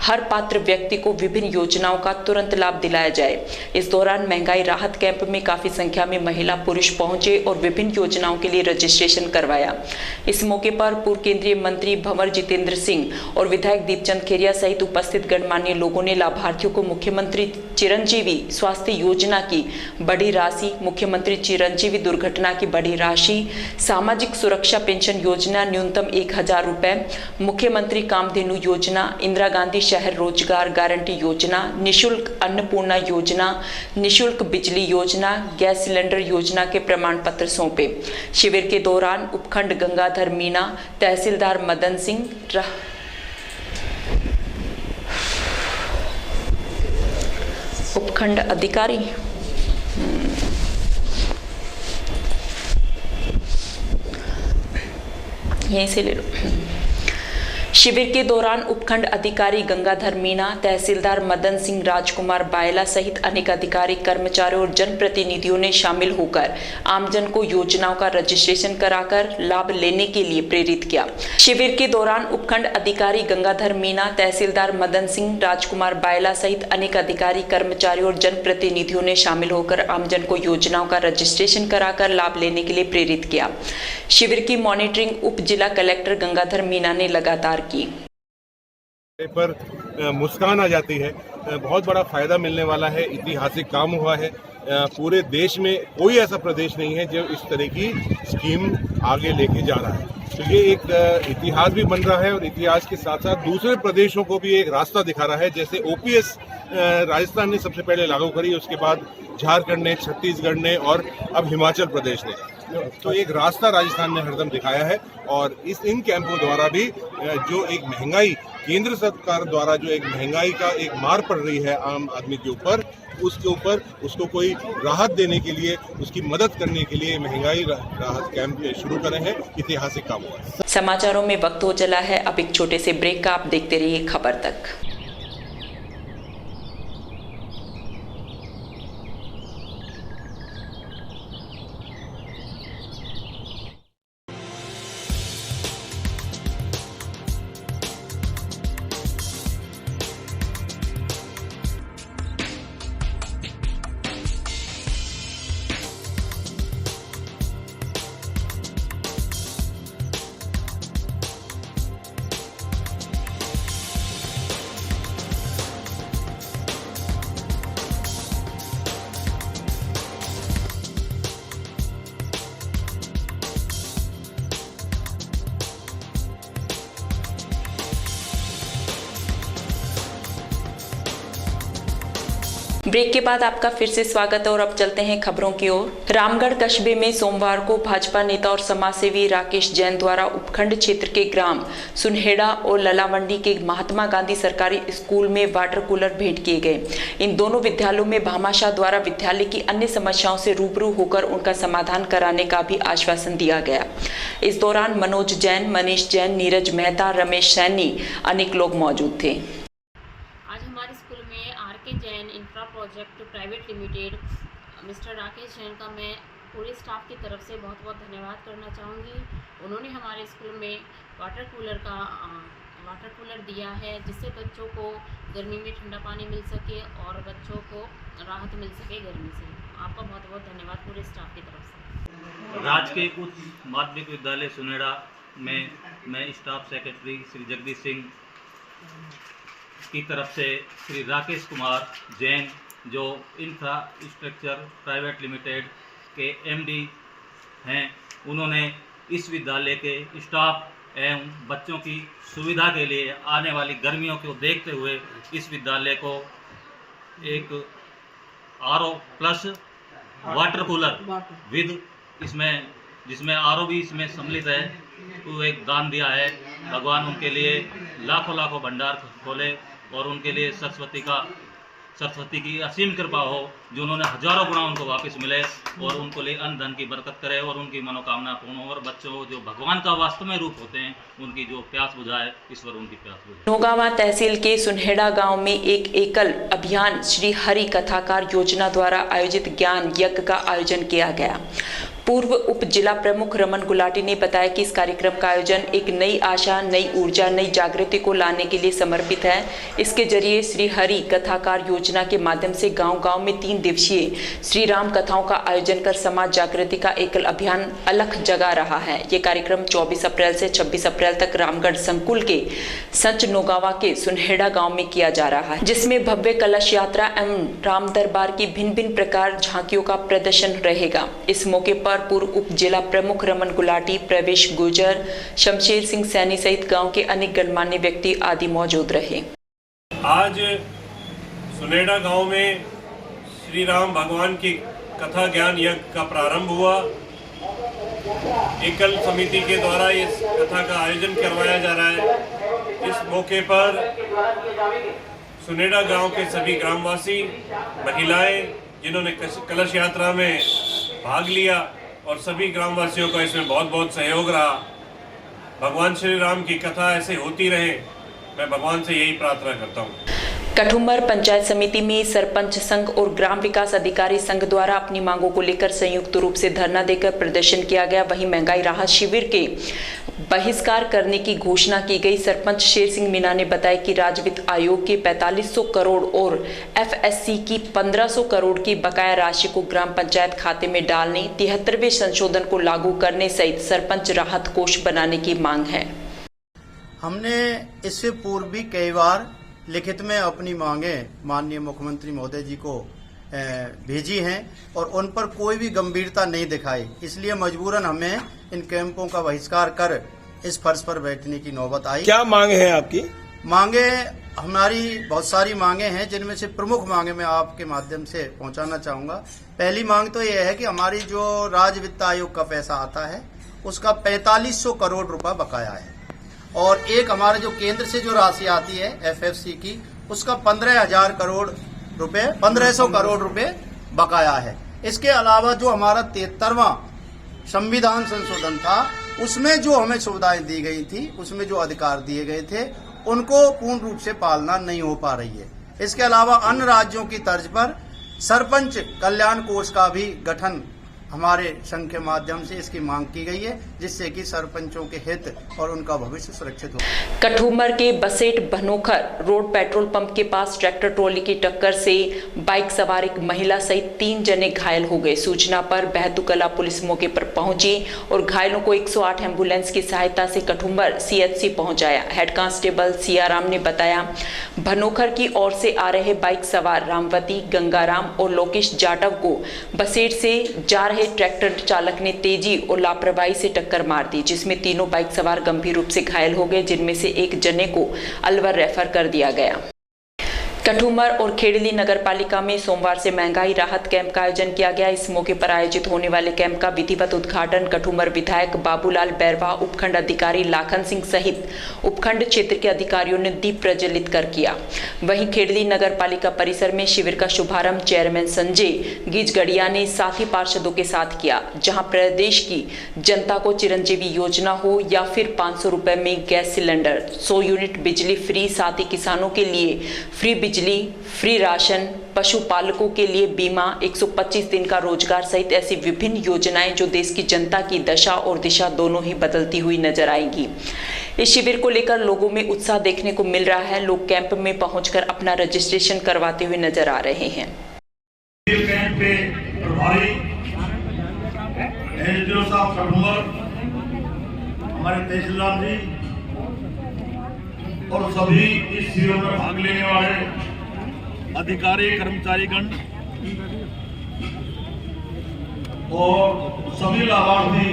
[SPEAKER 1] हर पात्र व्यक्ति को विभिन्न योजनाओं का तुरंत लाभ दिलाया जाए। इस दौरान महंगाई राहत कैंप में काफी संख्या में महिला पुरुष पहुंचे और विभिन्न योजनाओं के लिए रजिस्ट्रेशन करवाया। इस मौके पर पूर्व केंद्रीय मंत्री भंवर जितेंद्र सिंह और विधायक दीपचंद खेरिया सहित उपस्थित गणमान्य लोगों ने लाभार्थियों को मुख्यमंत्री चिरंजीवी स्वास्थ्य योजना की बड़ी राशि, मुख्यमंत्री चिरंजीवी दुर्घटना की बड़ी राशि, सामाजिक सुरक्षा पेंशन योजना न्यूनतम 1000 रुपए, मुख्यमंत्री कामधेनु योजना, इंदिरा गांधी शहर रोजगार गारंटी योजना, निशुल्क अन्नपूर्णा योजना, निशुल्क बिजली योजना, गैस सिलेंडर योजना के प्रमाण पत्र सौंपे। शिविर के दौरान उपखंड गंगाधर मीणा, तहसीलदार मदन सिंह, उपखंड अधिकारी यहीं से ले लो। शिविर के दौरान उपखंड अधिकारी गंगाधर मीणा, तहसीलदार मदन सिंह, राजकुमार बायला सहित अनेक अधिकारी, कर्मचारियों और जनप्रतिनिधियों ने शामिल होकर आमजन को योजनाओं का रजिस्ट्रेशन कराकर लाभ लेने के लिए प्रेरित किया। शिविर के दौरान उपखंड अधिकारी गंगाधर मीणा, तहसीलदार मदन सिंह, राजकुमार बायला सहित अनेक अधिकारी, कर्मचारियों और जनप्रतिनिधियों ने शामिल होकर आमजन को योजनाओं का रजिस्ट्रेशन कराकर लाभ लेने के लिए प्रेरित किया। शिविर की मॉनिटरिंग उप जिला कलेक्टर गंगाधर मीणा ने लगातार की।
[SPEAKER 12] पर मुस्कान आ जाती है। बहुत बड़ा फायदा मिलने वाला है। ऐतिहासिक काम हुआ है। पूरे देश में कोई ऐसा प्रदेश नहीं है जो इस तरह की स्कीम आगे लेके जा रहा है। तो ये एक इतिहास भी बन रहा है और इतिहास के साथ साथ दूसरे प्रदेशों को भी एक रास्ता दिखा रहा है। जैसे ओपीएस राजस्थान ने सबसे पहले लागू करी, उसके बाद झारखंड ने, छत्तीसगढ़ ने और अब हिमाचल प्रदेश ने। तो एक रास्ता राजस्थान ने हरदम दिखाया है और इन कैंपों द्वारा भी जो एक महंगाई केंद्र सरकार द्वारा जो एक महंगाई का एक मार पड़ रही है आम आदमी के ऊपर, उसके ऊपर उसको कोई राहत देने के लिए, उसकी मदद करने के लिए महंगाई राहत कैंप शुरू करे हैं। ऐतिहासिक काम हुआ है।
[SPEAKER 1] समाचारों में वक्त हो चला है अब एक छोटे से ब्रेक का। आप देखते रहिए खबर तक। ब्रेक के बाद आपका फिर से स्वागत है और अब चलते हैं खबरों की ओर। रामगढ़ कस्बे में सोमवार को भाजपा नेता और समाजसेवी राकेश जैन द्वारा उपखंड क्षेत्र के ग्राम सुनहेड़ा और ललावंडी के महात्मा गांधी सरकारी स्कूल में वाटर कूलर भेंट किए गए। इन दोनों विद्यालयों में भामाशाह द्वारा विद्यालय की अन्य समस्याओं से रूबरू होकर उनका समाधान कराने का भी आश्वासन दिया गया। इस दौरान मनोज जैन, मनीष जैन, नीरज मेहता, रमेश सैनी अनेक लोग मौजूद थे।
[SPEAKER 20] Jain infra project private limited mister Rakesh Jain का मैं पूरे स्टाफ की तरफ से बहुत बहुत धन्यवाद करना चाहूँगी। उन्होंने हमारे स्कूल में वाटर कूलर दिया है जिससे बच्चों को गर्मी में ठंडा पानी मिल सके और बच्चों को राहत मिल सके गर्मी से। आपका बहुत बहुत धन्यवाद पूरे स्टाफ की तरफ से।
[SPEAKER 15] राजकीय उच्च माध्यमिक विद्यालय सुनेड़ा में मैं स्टाफ सेक्रेटरी श्री जगदीश सिंह की तरफ से श्री राकेश कुमार जैन जो इंफ्रास्ट्रक्चर प्राइवेट लिमिटेड के एमडी हैं, उन्होंने इस विद्यालय के स्टाफ एवं बच्चों की सुविधा के लिए आने वाली गर्मियों को देखते हुए इस विद्यालय को एक RO plus water cooler with जिसमें आरओ भी इसमें सम्मिलित है, वो एक दान दिया है। भगवान उनके लिए लाखों लाखों भंडार खोले और उनके लिए सरस्वती की असीम कृपा हो जो उन्होंने हजारों गुना उनको वापस मिले और उनको लिए अन्न धन की बरकत करे और उनकी मनोकामना पूर्ण हो और बच्चों जो भगवान का वास्तव में रूप होते हैं उनकी जो प्यास बुझाए, ईश्वर उनकी प्यास बुझाए।
[SPEAKER 1] नौगांवा तहसील के सुनहेड़ा गांव में एक एकल अभियान श्री हरि कथाकार योजना द्वारा आयोजित ज्ञान यज्ञ का आयोजन किया गया। पूर्व उप जिला प्रमुख रमन गुलाटी ने बताया कि इस कार्यक्रम का आयोजन एक नई आशा, नई ऊर्जा, नई जागृति को लाने के लिए समर्पित है। इसके जरिए श्री हरि कथाकार योजना के माध्यम से गांव-गांव में 3 दिवसीय श्री राम कथाओं का आयोजन कर समाज जागृति का एकल अभियान अलख जगा रहा है। ये कार्यक्रम 24 अप्रैल से 26 अप्रैल तक रामगढ़ संकुल के सच नौगांवा के सुनहेड़ा गाँव में किया जा रहा है, जिसमें भव्य कलश यात्रा एवं राम दरबार की भिन्न-भिन्न प्रकार झांकियों का प्रदर्शन रहेगा। इस मौके पर पूर्व उप जिला प्रमुख रमन गुलाटी, प्रवेश गुर्जर, शमशेर सिंह सैनी सहित गांव के अनेक गणमान्य व्यक्ति आदि मौजूद रहे।
[SPEAKER 21] आज सुनेड़ा गांव में श्री राम भगवान की कथा ज्ञान यज्ञ का प्रारंभ हुआ। एकल समिति के द्वारा इस कथा का आयोजन करवाया जा रहा है। इस मौके पर सुनेड़ा गांव के सभी ग्रामवासी, महिलाएं जिन्होंने कलश यात्रा में भाग लिया और सभी ग्रामवासियों का इसमें बहुत बहुत सहयोग रहा। भगवान श्री राम की कथा ऐसे होती रहे, मैं भगवान से यही प्रार्थना करता हूँ।
[SPEAKER 1] कठुमर पंचायत समिति में सरपंच संघ और ग्राम विकास अधिकारी संघ द्वारा अपनी मांगों को लेकर संयुक्त रूप से धरना देकर प्रदर्शन किया गया। वहीं महंगाई राहत शिविर के बहिष्कार करने की घोषणा की गई। सरपंच शेर सिंह मीना ने बताया कि राज्य वित्त आयोग के 4500 करोड़ और एफएससी की 1500 करोड़ की बकाया राशि को ग्राम पंचायत खाते में डालने, 73वें संशोधन को लागू करने सहित सरपंच राहत कोष बनाने की मांग है।
[SPEAKER 2] हमने इससे पूर्व भी कई बार लिखित में अपनी मांगे माननीय मुख्यमंत्री महोदय जी को भेजी हैं और उन पर कोई भी गंभीरता नहीं दिखाई, इसलिए मजबूरन हमें इन कैंपों का बहिष्कार कर इस फर्श पर बैठने की नौबत आई।
[SPEAKER 3] क्या मांगे हैं आपकी?
[SPEAKER 2] मांगे हमारी बहुत सारी मांगे हैं, जिनमें से प्रमुख मांगे मैं आपके माध्यम से पहुंचाना चाहूंगा। पहली मांग तो यह है कि हमारी जो राज्य वित्त आयोग का पैसा आता है उसका 4500 करोड़ रुपया बकाया है, और एक हमारे जो केंद्र से जो राशि आती है FFC की उसका 15,000 करोड़ रुपए 1500 करोड़ रुपए बकाया है। इसके अलावा जो हमारा 73वां संविधान संशोधन था उसमें जो हमें सुविधाएं दी गई थी, उसमें जो अधिकार दिए गए थे, उनको पूर्ण रूप से पालना नहीं हो पा रही है। इसके अलावा अन्य राज्यों की तर्ज पर सरपंच कल्याण कोष का भी गठन हमारे संघ के माध्यम से इसकी मांग की गई है, जिससे कि सरपंचों के हित और उनका भविष्य सुरक्षित हो।
[SPEAKER 1] कठूमर के बसेट भनोखर रोड पेट्रोल पंप के पास ट्रैक्टर ट्रॉली की टक्कर से बाइक सवार एक महिला सहित 3 जने घायल हो गए। सूचना पर बहतूकला पुलिस मौके पर पहुंची और घायलों को 108 एम्बुलेंस की सहायता से कठूमर CHC पहुंचाया। हेड कांस्टेबल सियाराम ने बताया, भनोखर की ओर से आ रहे बाइक सवार रामवती, गंगाराम और लोकेश जाटव को बसेट से जा रहे ट्रैक्टर चालक ने तेजी और लापरवाही से टक्कर मार दी, जिसमें तीनों बाइक सवार गंभीर रूप से घायल हो गए, जिनमें से एक जने को अलवर रेफर कर दिया गया। कठूमर और खेड़ली नगर पालिका में सोमवार से महंगाई राहत कैंप का आयोजन किया गया। इस मौके पर आयोजित होने वाले कैंप का विधिवत उद्घाटन कठूमर विधायक बाबूलाल बैरवा, उपखंड अधिकारी लाखन सिंह सहित उपखंड क्षेत्र के अधिकारियों ने दीप प्रज्वलित कर किया। वहीं खेड़ली नगर पालिका परिसर में शिविर का शुभारंभ चेयरमैन संजय गिजगड़िया ने साथी पार्षदों के साथ किया, जहां प्रदेश की जनता को चिरंजीवी योजना हो या फिर 500 रुपए में गैस सिलेंडर, 100 यूनिट बिजली फ्री, साथ ही किसानों के लिए फ्री बिजली, फ्री राशन, पशुपालकों के लिए बीमा, 125 दिन का रोजगार सहित ऐसी विभिन्न योजनाएं जो देश की जनता की दशा और दिशा दोनों ही बदलती हुई नजर आएंगी। इस शिविर को लेकर लोगों में उत्साह देखने को मिल रहा है। लोग कैंप में पहुंचकर अपना रजिस्ट्रेशन करवाते हुए नजर आ रहे हैं।
[SPEAKER 22] कैंप पे प्रभारी एसडीओ साहब कठूमर, हमारे तहसीलदार जी और सभी इस शिविर में भाग लेने वाले अधिकारी, कर्मचारीगण और सभी लाभार्थी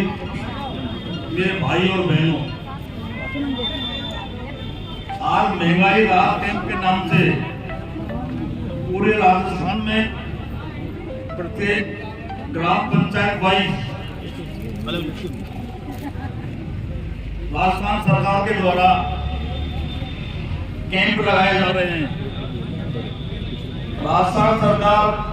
[SPEAKER 22] मेरे भाई और बहनों, आज महंगाई राहत कैंप के नाम से पूरे राजस्थान में प्रत्येक ग्राम पंचायत वाइज राजस्थान सरकार के द्वारा कैंप लगाए जा रहे हैं। राजस्थान सरकार,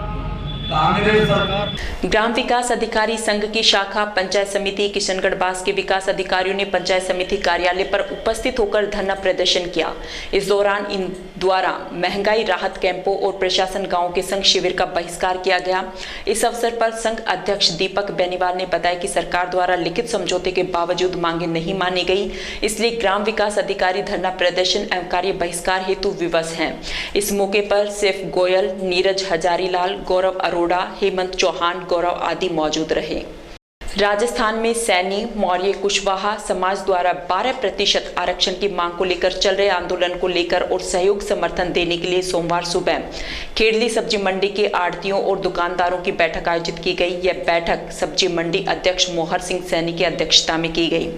[SPEAKER 22] कांग्रेस सरकार।
[SPEAKER 1] ग्राम विकास अधिकारी संघ की शाखा पंचायत समिति किशनगढ़ बास के विकास अधिकारियों ने पंचायत समिति कार्यालय पर उपस्थित होकर धरना प्रदर्शन किया। इस दौरान इन द्वारा महंगाई राहत कैंपों और प्रशासन गांव के संघ शिविर का बहिष्कार किया गया। इस अवसर पर संघ अध्यक्ष दीपक बेनीवाल ने बताया कि सरकार द्वारा लिखित समझौते के बावजूद मांगे नहीं मानी गई, इसलिए ग्राम विकास अधिकारी धरना प्रदर्शन एवं कार्य बहिष्कार हेतु विवश हैं। इस मौके पर सैफ गोयल, नीरज हजारीलाल, गौरव अरोड़ा, हेमंत चौहान, गौरव आदि मौजूद रहे। राजस्थान में सैनी, मौर्य, कुशवाहा समाज द्वारा 12% आरक्षण की मांग को लेकर चल रहे आंदोलन को लेकर और सहयोग समर्थन देने के लिए सोमवार सुबह खेड़ली सब्जी मंडी के आढ़तियों और दुकानदारों की बैठक आयोजित की गई। यह बैठक सब्जी मंडी अध्यक्ष मोहर सिंह सैनी की अध्यक्षता में की गई,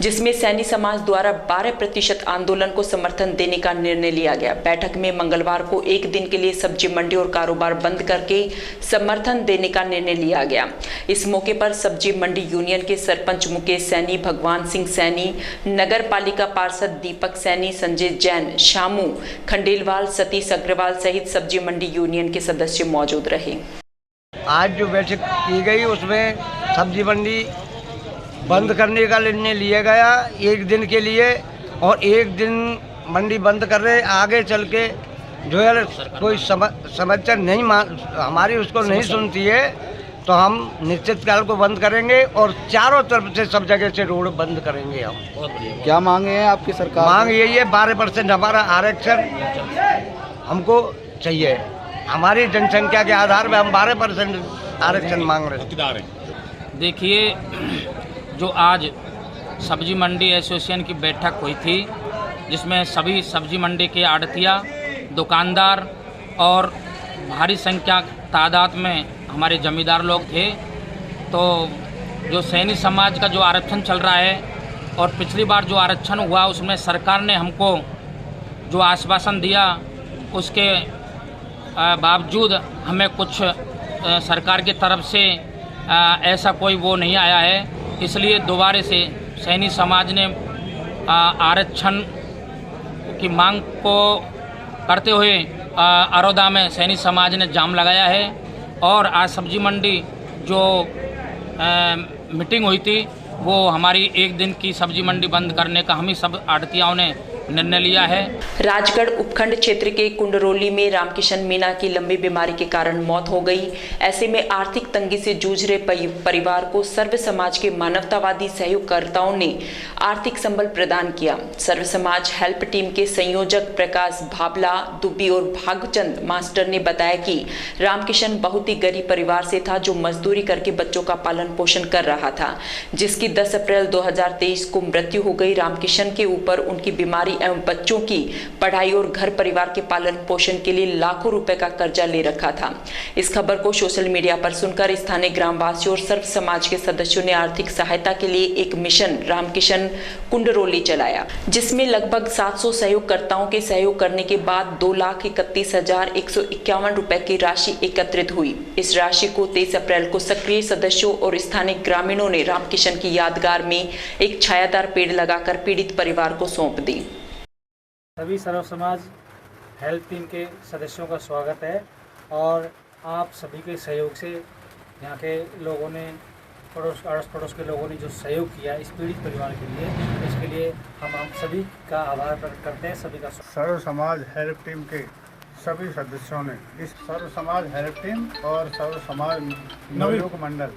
[SPEAKER 1] जिसमें सैनी समाज द्वारा 12% आंदोलन को समर्थन देने का निर्णय लिया गया। बैठक में मंगलवार को एक दिन के लिए सब्जी मंडी और कारोबार बंद करके समर्थन देने का निर्णय लिया गया। इस मौके पर सब्जी मंडी यूनियन के सरपंच मुकेश सैनी, भगवान सिंह सैनी, नगर पालिका पार्षद दीपक सैनी, संजय जैन, शामू खंडेलवाल, सतीश अग्रवाल सहित सब्जी मंडी यूनियन के सदस्य मौजूद रहे।
[SPEAKER 23] आज जो बैठक की गई उसमें सब्जी मंडी बंद करने का निर्णय लिया गया एक दिन के लिए, और एक दिन मंडी बंद कर रहे, आगे चल के जो है कोई समस्या नहीं हमारी उसको नहीं सुनती है तो हम निश्चित काल को बंद करेंगे और चारों तरफ से सब जगह से रोड बंद करेंगे। हम
[SPEAKER 3] क्या मांगे हैं आपकी सरकार?
[SPEAKER 23] मांग यही है 12% हमारा आरक्षण हमको चाहिए। हमारी जनसंख्या के आधार पर हम 12% आरक्षण मांग रहे हैं।
[SPEAKER 24] देखिए, जो आज सब्जी मंडी एसोसिएशन की बैठक हुई थी
[SPEAKER 4] जिसमें सभी सब्जी मंडी के आड़तिया, दुकानदार और भारी संख्या तादाद में हमारे जमींदार लोग थे। तो जो सैनी समाज का जो आरक्षण चल रहा है और पिछली बार जो आरक्षण हुआ उसमें सरकार ने हमको जो आश्वासन दिया उसके बावजूद हमें कुछ सरकार की तरफ से ऐसा कोई वो नहीं आया है। इसलिए दोबारा से सैनी समाज ने आरक्षण की मांग को करते हुए अरोदा में सैनी समाज ने जाम लगाया है और आज सब्जी मंडी जो मीटिंग हुई थी वो हमारी एक दिन की सब्जी मंडी बंद करने का हम ही सब आड़तियाओं ने निर्णय लिया है।
[SPEAKER 1] राजगढ़ उपखंड क्षेत्र के कुंडरोली में रामकिशन मीणा की लंबी बीमारी के कारण मौत हो गई। ऐसे में आर्थिक तंगी से जूझ रहे परिवार को सर्व समाज के मानवतावादी सहयोगकर्ताओं ने आर्थिक संबल प्रदान किया। सर्व समाज हेल्प टीम के संयोजक प्रकाश भाबला दुबी और भागचंद मास्टर ने बताया कि रामकिशन बहुत ही गरीब परिवार से था जो मजदूरी करके बच्चों का पालन पोषण कर रहा था, जिसकी 10 अप्रैल 2023 को मृत्यु हो गई। रामकिशन के ऊपर उनकी बीमारी एवं बच्चों की पढ़ाई और घर परिवार के पालन पोषण के लिए लाखों रुपए का कर्जा ले रखा था। इस खबर को सोशल मीडिया पर सुनकर स्थानीय ग्रामवासियों और सर्व समाज के सदस्यों ने आर्थिक सहायता के लिए एक मिशन रामकिशन कुंडरोली चलाया, जिसमें लगभग 700 सहयोगकर्ताओं के सहयोग करने के बाद 2,31,151 रुपए की राशि एकत्रित हुई। इस राशि को 23 अप्रैल को सक्रिय सदस्यों और स्थानीय ग्रामीणों ने रामकिशन की यादगार में एक छायादार पेड़ लगाकर पीड़ित परिवार को सौंप दी।
[SPEAKER 5] सभी सर्व समाज हेल्प टीम के सदस्यों का स्वागत है और आप सभी के सहयोग से यहाँ के लोगों ने अड़ोस पड़ोस के लोगों ने जो सहयोग किया इस पीड़ित परिवार के लिए, इसके लिए हम सभी का आभार प्रकट करते हैं। सभी का
[SPEAKER 7] सर्व समाज हेल्प टीम के सभी सदस्यों ने इस सर्व समाज हेल्प टीम और सर्व समाज नवयुग मंडल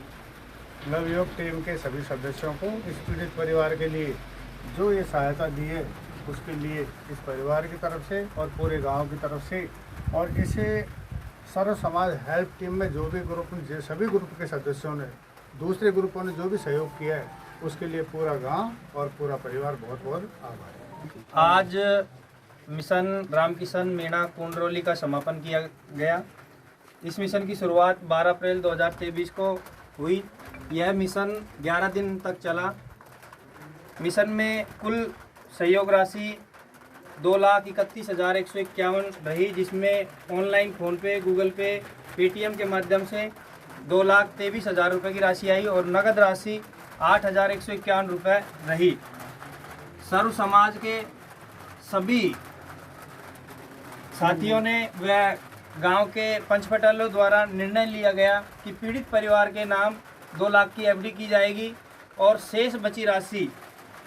[SPEAKER 7] नवयुग टीम के सभी सदस्यों को इस पीड़ित परिवार के लिए जो ये सहायता दी है उसके लिए इस परिवार की तरफ से और पूरे गांव की तरफ से और इसे सर्व समाज हेल्प टीम में जो भी सभी ग्रुप के सदस्यों ने दूसरे ग्रुपों ने जो भी सहयोग किया है उसके लिए पूरा गांव और पूरा परिवार बहुत बहुत आभारी है।
[SPEAKER 5] आज मिशन रामकिशन मीणा कुंडरोली का समापन किया गया। इस मिशन की शुरुआत 12 अप्रैल 2023 को हुई। यह मिशन 11 दिन तक चला। मिशन में कुल सहयोग राशि 2,31,151 रही, जिसमें ऑनलाइन फ़ोनपे, गूगल पे, पेटीएम के माध्यम से 2,23,000 रुपये की राशि आई और नगद राशि 8,151 रुपये रही। सर्व समाज के सभी साथियों ने व गांव के पंचपटालों द्वारा निर्णय लिया गया कि पीड़ित परिवार के नाम 2 लाख की एफडी की जाएगी और शेष बची राशि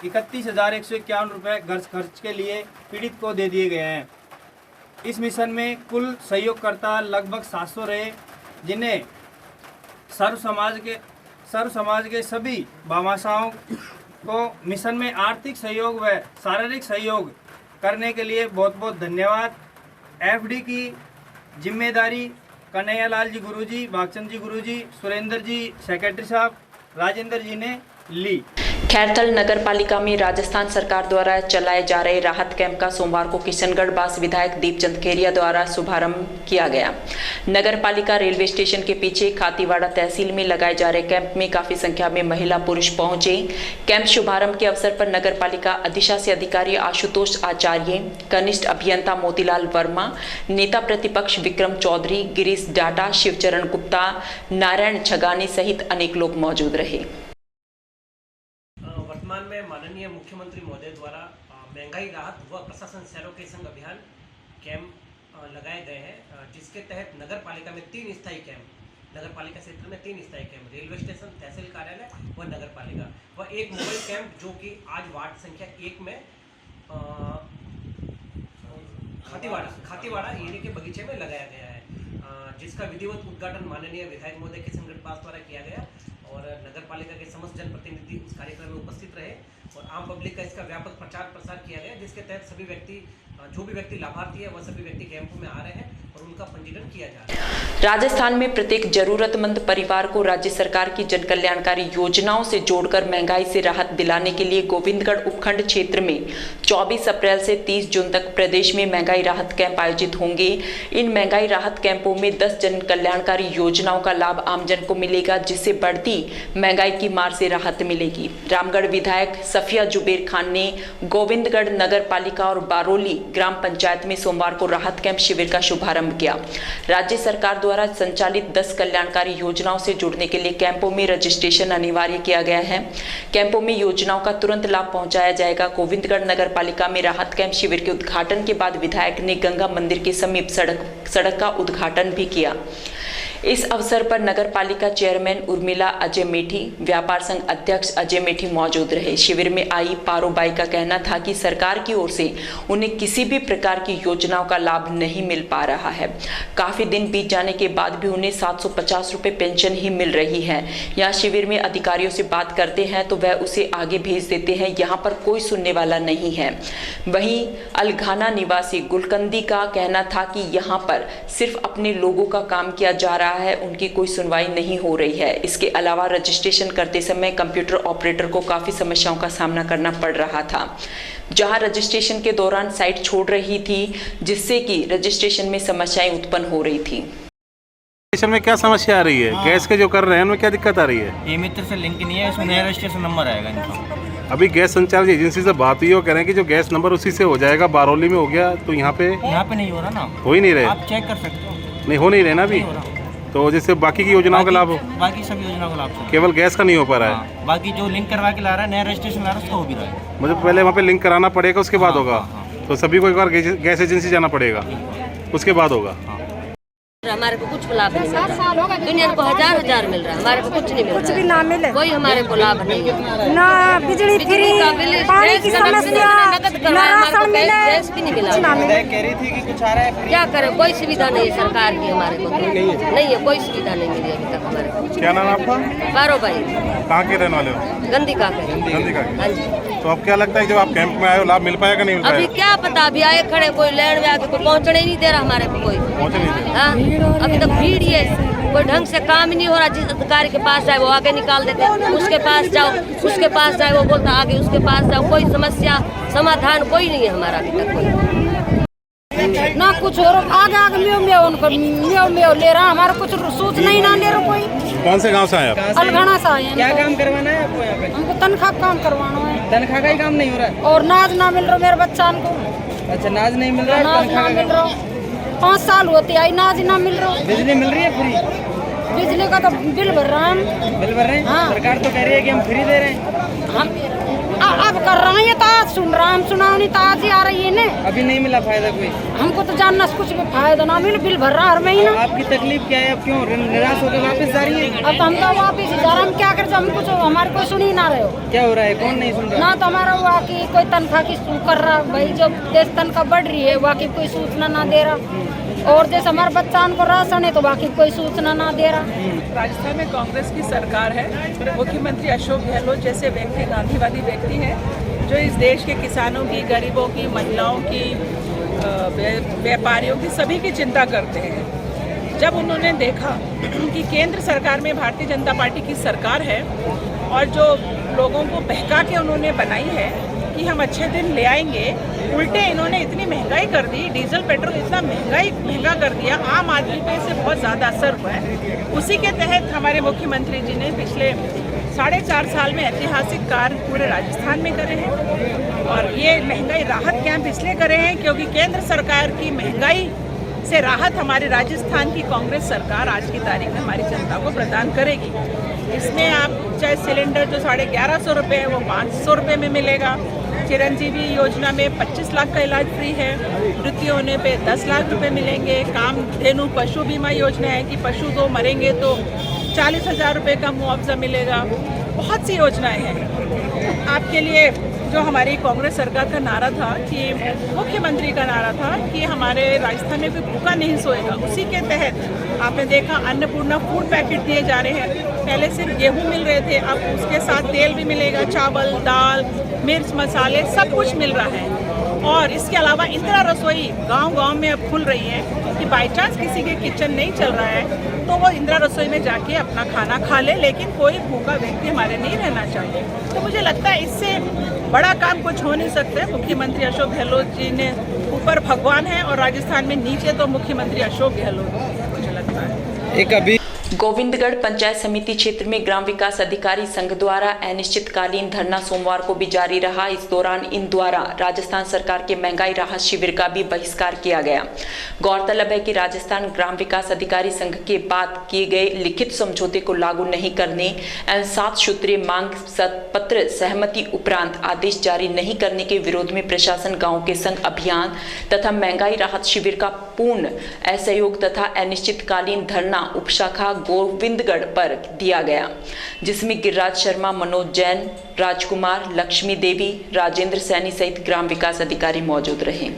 [SPEAKER 5] 31,151 रुपये खर्च के लिए पीड़ित को दे दिए गए हैं। इस मिशन में कुल सहयोगकर्ता लगभग 700 रहे, जिन्हें सर्व समाज के सभी भामाशाहों को मिशन में आर्थिक सहयोग व शारीरिक सहयोग करने के लिए बहुत बहुत धन्यवाद। एफडी की जिम्मेदारी कन्हैयालाल जी गुरुजी, भागचंद जी गुरुजी, सुरेंद्र जी सेक्रेटरी साहब, राजेंद्र जी ने ली।
[SPEAKER 1] खैरथल नगर पालिका में राजस्थान सरकार द्वारा चलाए जा रहे राहत कैंप का सोमवार को किशनगढ़ बास विधायक दीपचंद खेरिया द्वारा शुभारंभ किया गया। नगर पालिका रेलवे स्टेशन के पीछे खातीवाड़ा तहसील में लगाए जा रहे कैंप में काफी संख्या में महिला पुरुष पहुंचे। कैंप शुभारंभ के अवसर पर नगर पालिका अधिशासी अधिकारी आशुतोष आचार्य, कनिष्ठ अभियंता मोतीलाल वर्मा, नेता प्रतिपक्ष विक्रम चौधरी, गिरीश डाटा, शिवचरण गुप्ता, नारायण छगानी सहित अनेक लोग मौजूद रहे।
[SPEAKER 24] वर्तमान में माननीय मुख्यमंत्री महोदय द्वारा महंगाई राहत व प्रशासन शहरों के संग अभियान कैंप लगाए गए हैं, जिसके तहत नगर पालिका में 3 स्थायी कैंप, नगर पालिका क्षेत्र में 3 स्थायी कैंप, रेलवे स्टेशन, तहसील कार्यालय व नगर पालिका व एक मोबाइल कैंप जो कि आज वार्ड संख्या 1 में खातीवाड़ा एरिया के बगीचे में लगाया गया है, जिसका विधिवत उद्घाटन माननीय विधायक महोदय किशनगढ़ पास द्वारा किया गया और नगर पालिका के समस्त जनप्रतिनिधि उस कार्यक्रम में उपस्थित रहे। और आम पब्लिक का इसका व्यापक प्रचार प्रसार किया गया, जिसके तहत सभी व्यक्ति, जो भी व्यक्ति लाभार्थी है वह सभी व्यक्ति कैंपों में आ रहे हैं और उनका पंजीकरण किया जा रहा है।
[SPEAKER 1] राजस्थान में प्रत्येक जरूरतमंद परिवार को राज्य सरकार की जन कल्याणकारी योजनाओं से जोड़कर महंगाई से राहत दिलाने के लिए गोविंदगढ़ उपखंड क्षेत्र में 24 अप्रैल से 30 जून तक प्रदेश में महंगाई राहत कैंप आयोजित होंगे। इन महंगाई राहत कैंपों में 10 जन कल्याणकारी योजनाओं का लाभ आमजन को मिलेगा, जिससे बढ़ती महंगाई की मार से राहत मिलेगी। रामगढ़ विधायक सफिया जुबेर खान ने गोविंदगढ़ नगर पालिका और बारोली ग्राम पंचायत में सोमवार को राहत कैंप शिविर का शुभारंभ किया। राज्य सरकार द्वारा संचालित 10 कल्याणकारी योजनाओं से जुड़ने के लिए कैंपों में रजिस्ट्रेशन अनिवार्य किया गया है। कैंपों में योजनाओं का तुरंत लाभ पहुंचाया जाएगा। गोविंदगढ़ नगर पालिका में राहत कैंप शिविर के उद्घाटन के बाद विधायक ने गंगा मंदिर के समीप सड़क का उद्घाटन भी किया। इस अवसर पर नगर पालिका चेयरमैन उर्मिला अजय मेठी, व्यापार संघ अध्यक्ष अजय मेठी मौजूद रहे। शिविर में आई पारोबाई का कहना था कि सरकार की ओर से उन्हें किसी भी प्रकार की योजनाओं का लाभ नहीं मिल पा रहा है। काफी दिन बीत जाने के बाद भी उन्हें 750 रुपए पेंशन ही मिल रही है। यहाँ शिविर में अधिकारियों से बात करते हैं तो वह उसे आगे भेज देते हैं। यहाँ पर कोई सुनने वाला नहीं है। वहीं अलघाना निवासी गुलकंदी का कहना था कि यहाँ पर सिर्फ अपने लोगों का काम किया जा रहा है, उनकी कोई सुनवाई नहीं हो रही है। इसके अलावा रजिस्ट्रेशन करते समय कंप्यूटर ऑपरेटर को काफी समस्याओं का सामना करना पड़ रहा था। जहां रजिस्ट्रेशन के दौरान साइट छोड़ रही थी, जिससे कि रजिस्ट्रेशन में समस्याएं उत्पन्न हो रही थी।
[SPEAKER 14] रजिस्ट्रेशन में क्या समस्या आ रही है? गैस के जो कर रहे हैं उनमें क्या दिक्कत आ रही है?
[SPEAKER 5] ई मित्र से लिंक नहीं है, इसमें नया रजिस्ट्रेशन नंबर आएगा इनका।
[SPEAKER 14] अभी गैस संचालन एजेंसी से बात हुई, वो कह रहे हैं कि जो गैस नंबर उसी से हो जाएगा। बारौली में हो गया तो यहाँ पे
[SPEAKER 5] नहीं हो रहा ना,
[SPEAKER 14] हो ही नहीं रहे।
[SPEAKER 5] आप चेक कर सकते हो।
[SPEAKER 14] नहीं हो नहीं रहे ना अभी, तो जैसे बाकी की योजनाओं का लाभ हो,
[SPEAKER 5] बाकी सब योजनाओं का लाभ
[SPEAKER 14] केवल गैस का नहीं हो पा रहा है।
[SPEAKER 5] बाकी जो लिंक करवा के ला रहा है, नया रजिस्ट्रेशन ला रहा है, उसका हो भी रहा है।
[SPEAKER 14] मुझे पहले वहाँ पे लिंक कराना पड़ेगा, उसके बाद होगा। तो सभी को एक बार गैस एजेंसी जाना पड़ेगा, उसके बाद होगा।
[SPEAKER 8] हमारे को कुछ लाभ नहीं मिल रहा। दुनिया को हजार मिल रहा है, हमारे को कुछ नहीं मिल रहा। कुछ भी ना मिले, कोई हमारे को लाभ नहीं है। ना बिजली फ्री, पानी की समस्या, ना राशन मिले, गैस भी नहीं मिला।
[SPEAKER 5] कह रही थी कि कुछ आ रहा है,
[SPEAKER 8] क्या करें, कोई सुविधा नहीं है सरकार की हमारे को। नहीं है, कोई सुविधा नहीं मिली अभी तक हमारे को।
[SPEAKER 14] क्या नाम है आपका?
[SPEAKER 8] बारो भाई।
[SPEAKER 14] कहाँ के रहने वाले हो?
[SPEAKER 8] गंदी का।
[SPEAKER 14] हाँ जी। तो अब क्या लगता है जब आप कैंप में आए हो, लाभ मिल पाएगा नहीं मिल पाएगा?
[SPEAKER 8] अभी क्या पता, अभी आए खड़े, कोई लैंड में आके कोई पहुँचने ही नहीं दे रहा हमारे को, कोई
[SPEAKER 14] पहुँचने नहीं दे रहा।
[SPEAKER 8] अभी तक भीड़ ही है, कोई ढंग से काम ही नहीं हो रहा। जिस अधिकारी के पास जाए वो आगे निकाल देते, उसके पास जाओ, उसके पास जाए वो बोलता आगे उसके पास जाओ। कोई समस्या समाधान कोई नहीं है हमारा अभी तक कोई ना कुछ हो रहा। आगे म्यो ले रहा, हमारा कुछ सूचना ही ना ले रहा कोई।
[SPEAKER 14] कौन से गांव से आए आप?
[SPEAKER 8] अलघाना से आए हैं।
[SPEAKER 5] क्या काम करवाना है आपको यहाँ पे?
[SPEAKER 8] हमको तनख्वाह काम करवाना है।
[SPEAKER 5] तनख्वाह का ही काम नहीं हो रहा है
[SPEAKER 8] और नाज ना मिल रहा मेरे बच्चा को।
[SPEAKER 5] अच्छा, नाज नहीं मिल रहा है,
[SPEAKER 8] नाज ना मिल रहा। 5 साल होते आई, नाज ना मिल रहा।
[SPEAKER 5] बिजली मिल रही है फ्री?
[SPEAKER 8] बिजली का तो बिल भर रहा है।
[SPEAKER 5] बिल भर रहे हैं?
[SPEAKER 8] हाँ।
[SPEAKER 5] सरकार तो कह रही है कि हम फ्री दे रहे हैं।
[SPEAKER 8] हम अब कर रहे हैं तो आज सुन रहा, हम सुनाओ नहीं तो आज ही आ रही है ना।
[SPEAKER 5] अभी नहीं मिला फायदा कोई?
[SPEAKER 8] हमको तो जानना कुछ भी फायदा ना मिले, बिल भर रहा हर महीना।
[SPEAKER 5] आपकी तकलीफ क्या है? अब क्यों निराश होकर वापस जा रही है?
[SPEAKER 8] अब हम तो वापस जा रहे, हम क्या करें, हम कुछ हमारे कोई सुन ही ना रहे हो।
[SPEAKER 5] क्या हो रहा है, कौन नहीं सुन रहा?
[SPEAKER 8] ना तो हमारा वहाँ की कोई तनख्वाह की कर रहा भाई, जो देश तनख्वाह बढ़ रही है वहाँ की कोई सूचना ना दे रहा। और जैसे हमारे बच्चा को राशन है तो बाकी कोई सूचना ना दे रहा।
[SPEAKER 9] राजस्थान में कांग्रेस की सरकार है, मुख्यमंत्री अशोक गहलोत जैसे व्यक्ति गांधीवादी व्यक्ति हैं, जो इस देश के किसानों की, गरीबों की, महिलाओं की, व्यापारियों की, सभी की चिंता करते हैं। जब उन्होंने देखा कि केंद्र सरकार में भारतीय जनता पार्टी की सरकार है और जो लोगों को बहका के उन्होंने बनाई है कि हम अच्छे दिन ले आएंगे, उल्टे इन्होंने इतनी महंगाई कर दी, डीजल पेट्रोल इतना महंगा कर दिया, आम आदमी पे इससे बहुत ज़्यादा असर हुआ है। उसी के तहत हमारे मुख्यमंत्री जी ने पिछले 4.5 साल में ऐतिहासिक कार्य पूरे राजस्थान में करे हैं। और ये महंगाई राहत कैंप इसलिए करे हैं क्योंकि केंद्र सरकार की महंगाई से राहत हमारे राजस्थान की कांग्रेस सरकार आज की तारीख में हमारी जनता को प्रदान करेगी। इसमें आप चाहे सिलेंडर जो 1150 रुपये है वो 500 रुपये में मिलेगा। चिरंजीवी योजना में 25 लाख का इलाज फ्री है। मृत्यु होने पे 10 लाख रुपए मिलेंगे। कामधेनु पशु बीमा योजना है कि पशु दो मरेंगे तो 40,000 रुपये का मुआवजा मिलेगा। बहुत सी योजनाएं हैं। आपके लिए जो हमारी कांग्रेस सरकार का नारा था कि मुख्यमंत्री का नारा था कि हमारे राजस्थान में कोई भूखा नहीं सोएगा, उसी के तहत आपने देखा अन्नपूर्णा फूड पैकेट दिए जा रहे हैं। पहले सिर्फ गेहूं मिल रहे थे, अब उसके साथ तेल भी मिलेगा, चावल, दाल, मिर्च, मसाले सब कुछ मिल रहा है। और इसके अलावा इंदिरा रसोई गांव-गांव में अब खुल रही है कि बाई चांस किसी के किचन नहीं चल रहा है तो वो इंदिरा रसोई में जाके अपना खाना खा ले, लेकिन कोई भूखा व्यक्ति हमारे नहीं रहना चाहिए। तो मुझे लगता है इससे बड़ा काम कुछ हो नहीं सकता। मुख्यमंत्री अशोक गहलोत जी ने ऊपर भगवान है और राजस्थान में नीचे तो मुख्यमंत्री अशोक गहलोत मुझे लगता है।
[SPEAKER 5] एक अभी
[SPEAKER 1] गोविंदगढ़ पंचायत समिति क्षेत्र में ग्राम विकास अधिकारी संघ द्वारा अनिश्चितकालीन धरना सोमवार को भी जारी रहा। इस दौरान इन द्वारा राजस्थान सरकार के महंगाई राहत शिविर का भी बहिष्कार किया गया। गौरतलब है कि राजस्थान ग्राम विकास अधिकारी संघ के बाद किए गए लिखित समझौते को लागू नहीं करने एवं 7 सूत्रीय मांग पत्र सहमति उपरांत आदेश जारी नहीं करने के विरोध में प्रशासन गाँव के संघ अभियान तथा महंगाई राहत शिविर का पूर्ण असहयोग तथा अनिश्चितकालीन धरना उपशाखा गोविंदगढ़ पर दिया गया, जिसमें गिरिराज शर्मा, मनोज जैन, राजकुमार, लक्ष्मी देवी, राजेंद्र सैनी सहित ग्राम विकास अधिकारी मौजूद रहे।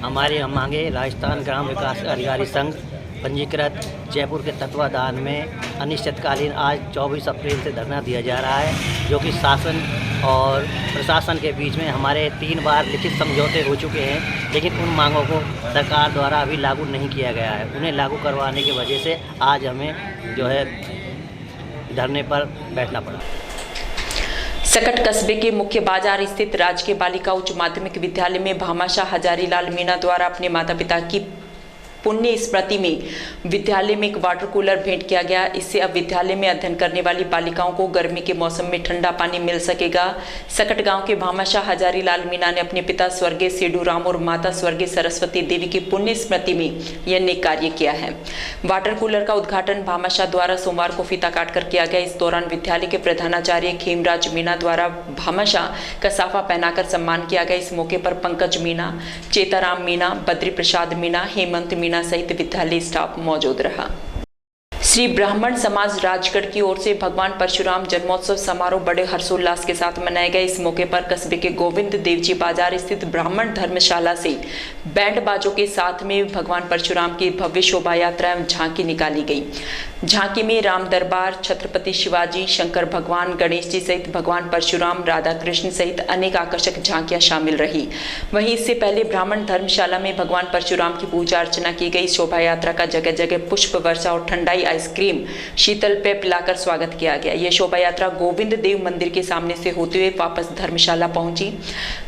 [SPEAKER 10] हमारी मांगे राजस्थान ग्राम विकास अधिकारी संघ पंजीकृत जयपुर के तत्वाधान में अनिश्चितकालीन आज 24 अप्रैल से धरना दिया जा रहा है, जो कि शासन और प्रशासन के बीच में हमारे 3 बार लिखित समझौते हो चुके हैं, लेकिन उन मांगों को सरकार द्वारा अभी लागू नहीं किया गया है। उन्हें लागू करवाने की वजह से आज हमें जो है धरने पर बैठना पड़ा।
[SPEAKER 1] सकट कस्बे के मुख्य बाजार स्थित राजकीय बालिका उच्च माध्यमिक विद्यालय में भामाशाह हजारीलाल मीणा द्वारा अपने माता पिता की पुण्य स्मृति में विद्यालय में एक वाटर कूलर भेंट किया गया। इससे अब विद्यालय में अध्ययन करने वाली बालिकाओं को गर्मी के मौसम में ठंडा पानी मिल सकेगा। सकट गांव के भामाशाह हजारीलाल मीणा ने अपने पिता स्वर्गीय सेडूराम और माता स्वर्गीय सरस्वती देवी की पुण्य स्मृति में यह नेक कार्य किया है। वाटर कूलर का उद्घाटन भामाशाह द्वारा सोमवार को फीता काटकर किया गया। इस दौरान विद्यालय के प्रधानाचार्य खेमराज मीणा द्वारा भामाशाह का साफा पहनाकर सम्मान किया गया। इस मौके पर पंकज मीणा, चेताराम मीणा, बद्री प्रसाद मीणा, हेमंत मीणा सहित विद्यालय स्टाफ मौजूद रहा। श्री ब्राह्मण समाज राजगढ़ की ओर से भगवान परशुराम जन्मोत्सव समारोह बड़े हर्षोल्लास के साथ मनाया गया। इस मौके पर कस्बे के गोविंद देवजी बाजार स्थित ब्राह्मण धर्मशाला से बैंड बाजों के साथ में भगवान परशुराम की भव्य शोभा यात्रा एवं झांकी निकाली गई। झांकी में राम दरबार, छत्रपति शिवाजी, शंकर भगवान, गणेश जी सहित भगवान परशुराम, राधा कृष्ण सहित अनेक आकर्षक झांकियां शामिल रही। वहीं इससे पहले ब्राह्मण धर्मशाला में भगवान परशुराम की पूजा अर्चना की गई। शोभा यात्रा का जगह जगह पुष्प वर्षा और ठंडाई आइसक्रीम, शीतल पेय पिलाकर स्वागत किया गया। यह शोभा यात्रा गोविंद देव मंदिर के सामने से होते हुए वापस धर्मशाला पहुंची,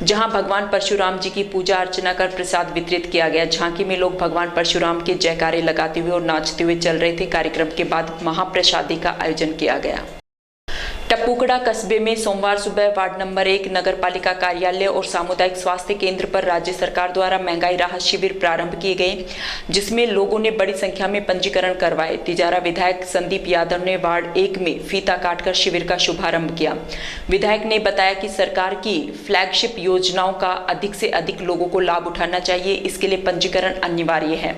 [SPEAKER 1] जहां भगवान परशुराम जी की पूजा अर्चना कर प्रसाद वितरित किया गया। झांकी में लोग भगवान परशुराम के जयकारे लगाते हुए और नाचते हुए चल रहे थे। कार्यक्रम के बाद महाप्रसादी का आयोजन किया गया। टप्पूकड़ा कस्बे में सोमवार सुबह वार्ड नंबर 1 नगर पालिका कार्यालय और सामुदायिक स्वास्थ्य केंद्र पर राज्य सरकार द्वारा महंगाई राहत शिविर प्रारंभ किए गए, जिसमें लोगों ने बड़ी संख्या में पंजीकरण करवाए। तिजारा विधायक संदीप यादव ने वार्ड 1 में फीता काटकर शिविर का शुभारंभ किया। विधायक ने बताया कि सरकार की फ्लैगशिप योजनाओं का अधिक से अधिक लोगों को लाभ उठाना चाहिए, इसके लिए पंजीकरण अनिवार्य है।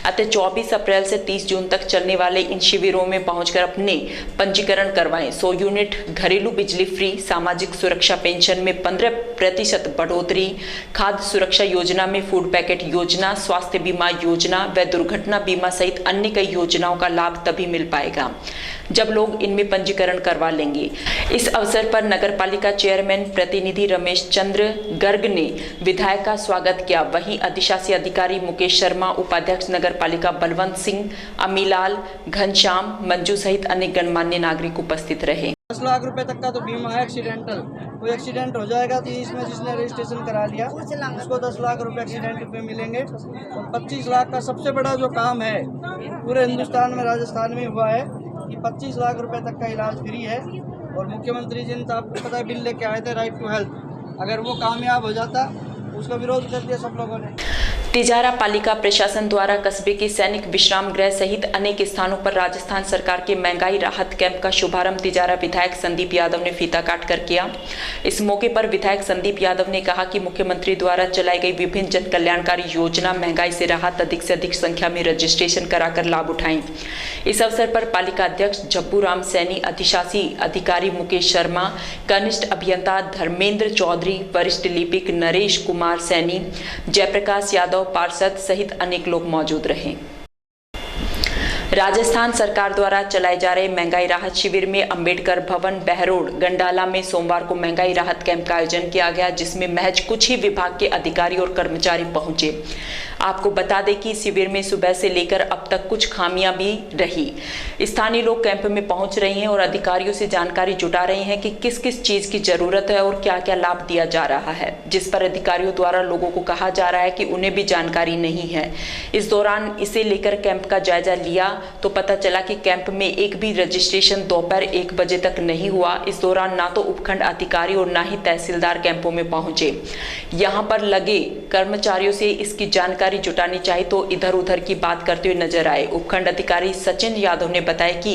[SPEAKER 1] अतः 24 अप्रैल से 30 जून तक चलने वाले इन शिविरों में पहुंचकर अपने पंजीकरण करवाएं। 100 यूनिट घरेलू बिजली फ्री, सामाजिक सुरक्षा पेंशन में 15% बढ़ोतरी, खाद्य सुरक्षा योजना में फूड पैकेट योजना, स्वास्थ्य बीमा योजना व दुर्घटना बीमा सहित अन्य कई योजनाओं का लाभ तभी मिल पाएगा जब लोग इनमें पंजीकरण करवा लेंगे। इस अवसर पर नगर पालिका चेयरमैन प्रतिनिधि रमेश चंद्र गर्ग ने विधायक का स्वागत किया। वहीं अधिशासी अधिकारी मुकेश शर्मा, उपाध्यक्ष नगर पालिका बलवंत सिंह, अमीलाल, घनश्याम, मंजू सहित अन्य गणमान्य नागरिक उपस्थित रहे।
[SPEAKER 11] 10 लाख रुपए तक का तो बीमा है एक्सीडेंटल। कोई एक्सीडेंट हो जाएगा तो इसमें जिसने रजिस्ट्रेशन करा लिया उसको 10 लाख रुपए एक्सीडेंट पे मिलेंगे। और 25 लाख का सबसे बड़ा जो काम है पूरे हिंदुस्तान में, राजस्थान में हुआ है कि 25 लाख रुपए तक का इलाज फ्री है। और मुख्यमंत्री जी ने तो आपको पता है बिल लेके आए थे राइट टू हेल्थ, अगर वो कामयाब हो जाता उसका विरोध कर दिया सब लोगों ने।
[SPEAKER 1] तिजारा पालिका प्रशासन द्वारा कस्बे के सैनिक विश्राम गृह सहित अनेक स्थानों पर राजस्थान सरकार के महंगाई राहत कैंप का शुभारंभ तिजारा विधायक संदीप यादव ने फीता काट कर किया। इस मौके पर विधायक संदीप यादव ने कहा कि मुख्यमंत्री द्वारा चलाई गई विभिन्न जन कल्याणकारी योजना महंगाई से राहत अधिक से अधिक संख्या में रजिस्ट्रेशन कराकर लाभ उठाएं। इस अवसर पर पालिका अध्यक्ष जब्बू राम सैनी, अधिशासी अधिकारी मुकेश शर्मा, कनिष्ठ अभियंता धर्मेंद्र चौधरी, वरिष्ठ लिपिक नरेश कुमार सैनी, जयप्रकाश यादव, पार्षद सहित अनेक लोग मौजूद रहे। राजस्थान सरकार द्वारा चलाए जा रहे महंगाई राहत शिविर में अंबेडकर भवन, बहरोड, गंडाला में सोमवार को महंगाई राहत कैंप का आयोजन किया गया, जिसमें महज कुछ ही विभाग के अधिकारी और कर्मचारी पहुंचे। आपको बता दें कि शिविर में सुबह से लेकर अब तक कुछ खामियां भी रही। स्थानीय लोग कैंप में पहुंच रहे हैं और अधिकारियों से जानकारी जुटा रहे हैं कि किस किस चीज की जरूरत है और क्या क्या लाभ दिया जा रहा है, जिस पर अधिकारियों द्वारा लोगों को कहा जा रहा है कि उन्हें भी जानकारी नहीं है। इस दौरान इसे लेकर कैंप का जायजा लिया तो पता चला कि कैंप में एक भी रजिस्ट्रेशन दोपहर 1 बजे तक नहीं हुआ। इस दौरान ना तो उपखंड अधिकारी और ना ही तहसीलदार कैंपों में पहुंचे। यहां पर लगे कर्मचारियों से इसकी जानकारी जुटानी चाहिए तो इधर उधर की बात करते हुए नजर आए। उपखंड अधिकारी सचिन यादव ने बताया कि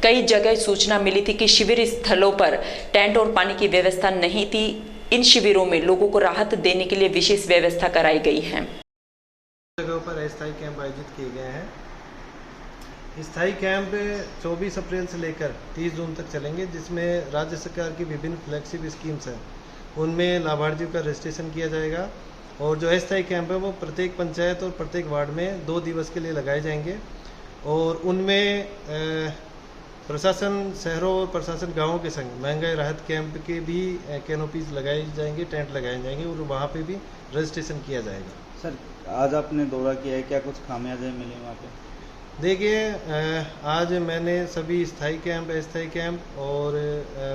[SPEAKER 1] कई जगह सूचना मिली थी कि शिविर स्थलों पर टेंट और पानी की व्यवस्था नहीं थी। इन शिविरों में लोगों को राहत देने के लिए विशेष व्यवस्था कराई गई है।
[SPEAKER 13] जगहों पर अस्थायी कैंप आयोजित किए गए हैं। स्थायी कैंप 24 अप्रैल से लेकर 30 जून तक चलेंगे, जिसमें राज्य सरकार की विभिन्न फ्लैगशिप स्कीम्स हैं, उनमें लाभार्थियों का रजिस्ट्रेशन किया जाएगा। और जो अस्थायी कैंप है वो प्रत्येक पंचायत और प्रत्येक वार्ड में 2 दिवस के लिए लगाए जाएंगे और उनमें प्रशासन शहरों और प्रशासन गांवों के संग महंगाई राहत कैंप के भी कैनोपीज लगाए जाएंगे, टेंट लगाए जाएंगे और वहाँ पे भी रजिस्ट्रेशन किया जाएगा।
[SPEAKER 16] सर, आज आपने दौरा किया है, क्या कुछ खामियाजे मिले वहाँ पे?
[SPEAKER 13] देखिए, आज मैंने सभी स्थायी कैंप, अस्थायी कैंप और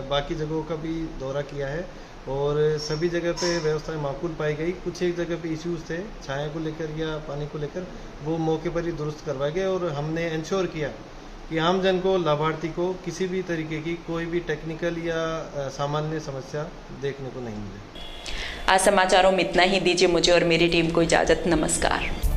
[SPEAKER 13] बाकी जगहों का भी दौरा किया है और सभी जगह पे व्यवस्थाएं माकूल पाई गई। कुछ एक जगह पे इश्यूज थे छाया को लेकर या पानी को लेकर, वो मौके पर ही दुरुस्त करवाए गए और हमने इंश्योर किया कि आम जन को, लाभार्थी को किसी भी तरीके की कोई भी टेक्निकल या सामान्य समस्या देखने को नहीं मिले।
[SPEAKER 1] आज समाचारों में इतना ही। दीजिए मुझे और मेरी टीम को इजाजत। नमस्कार।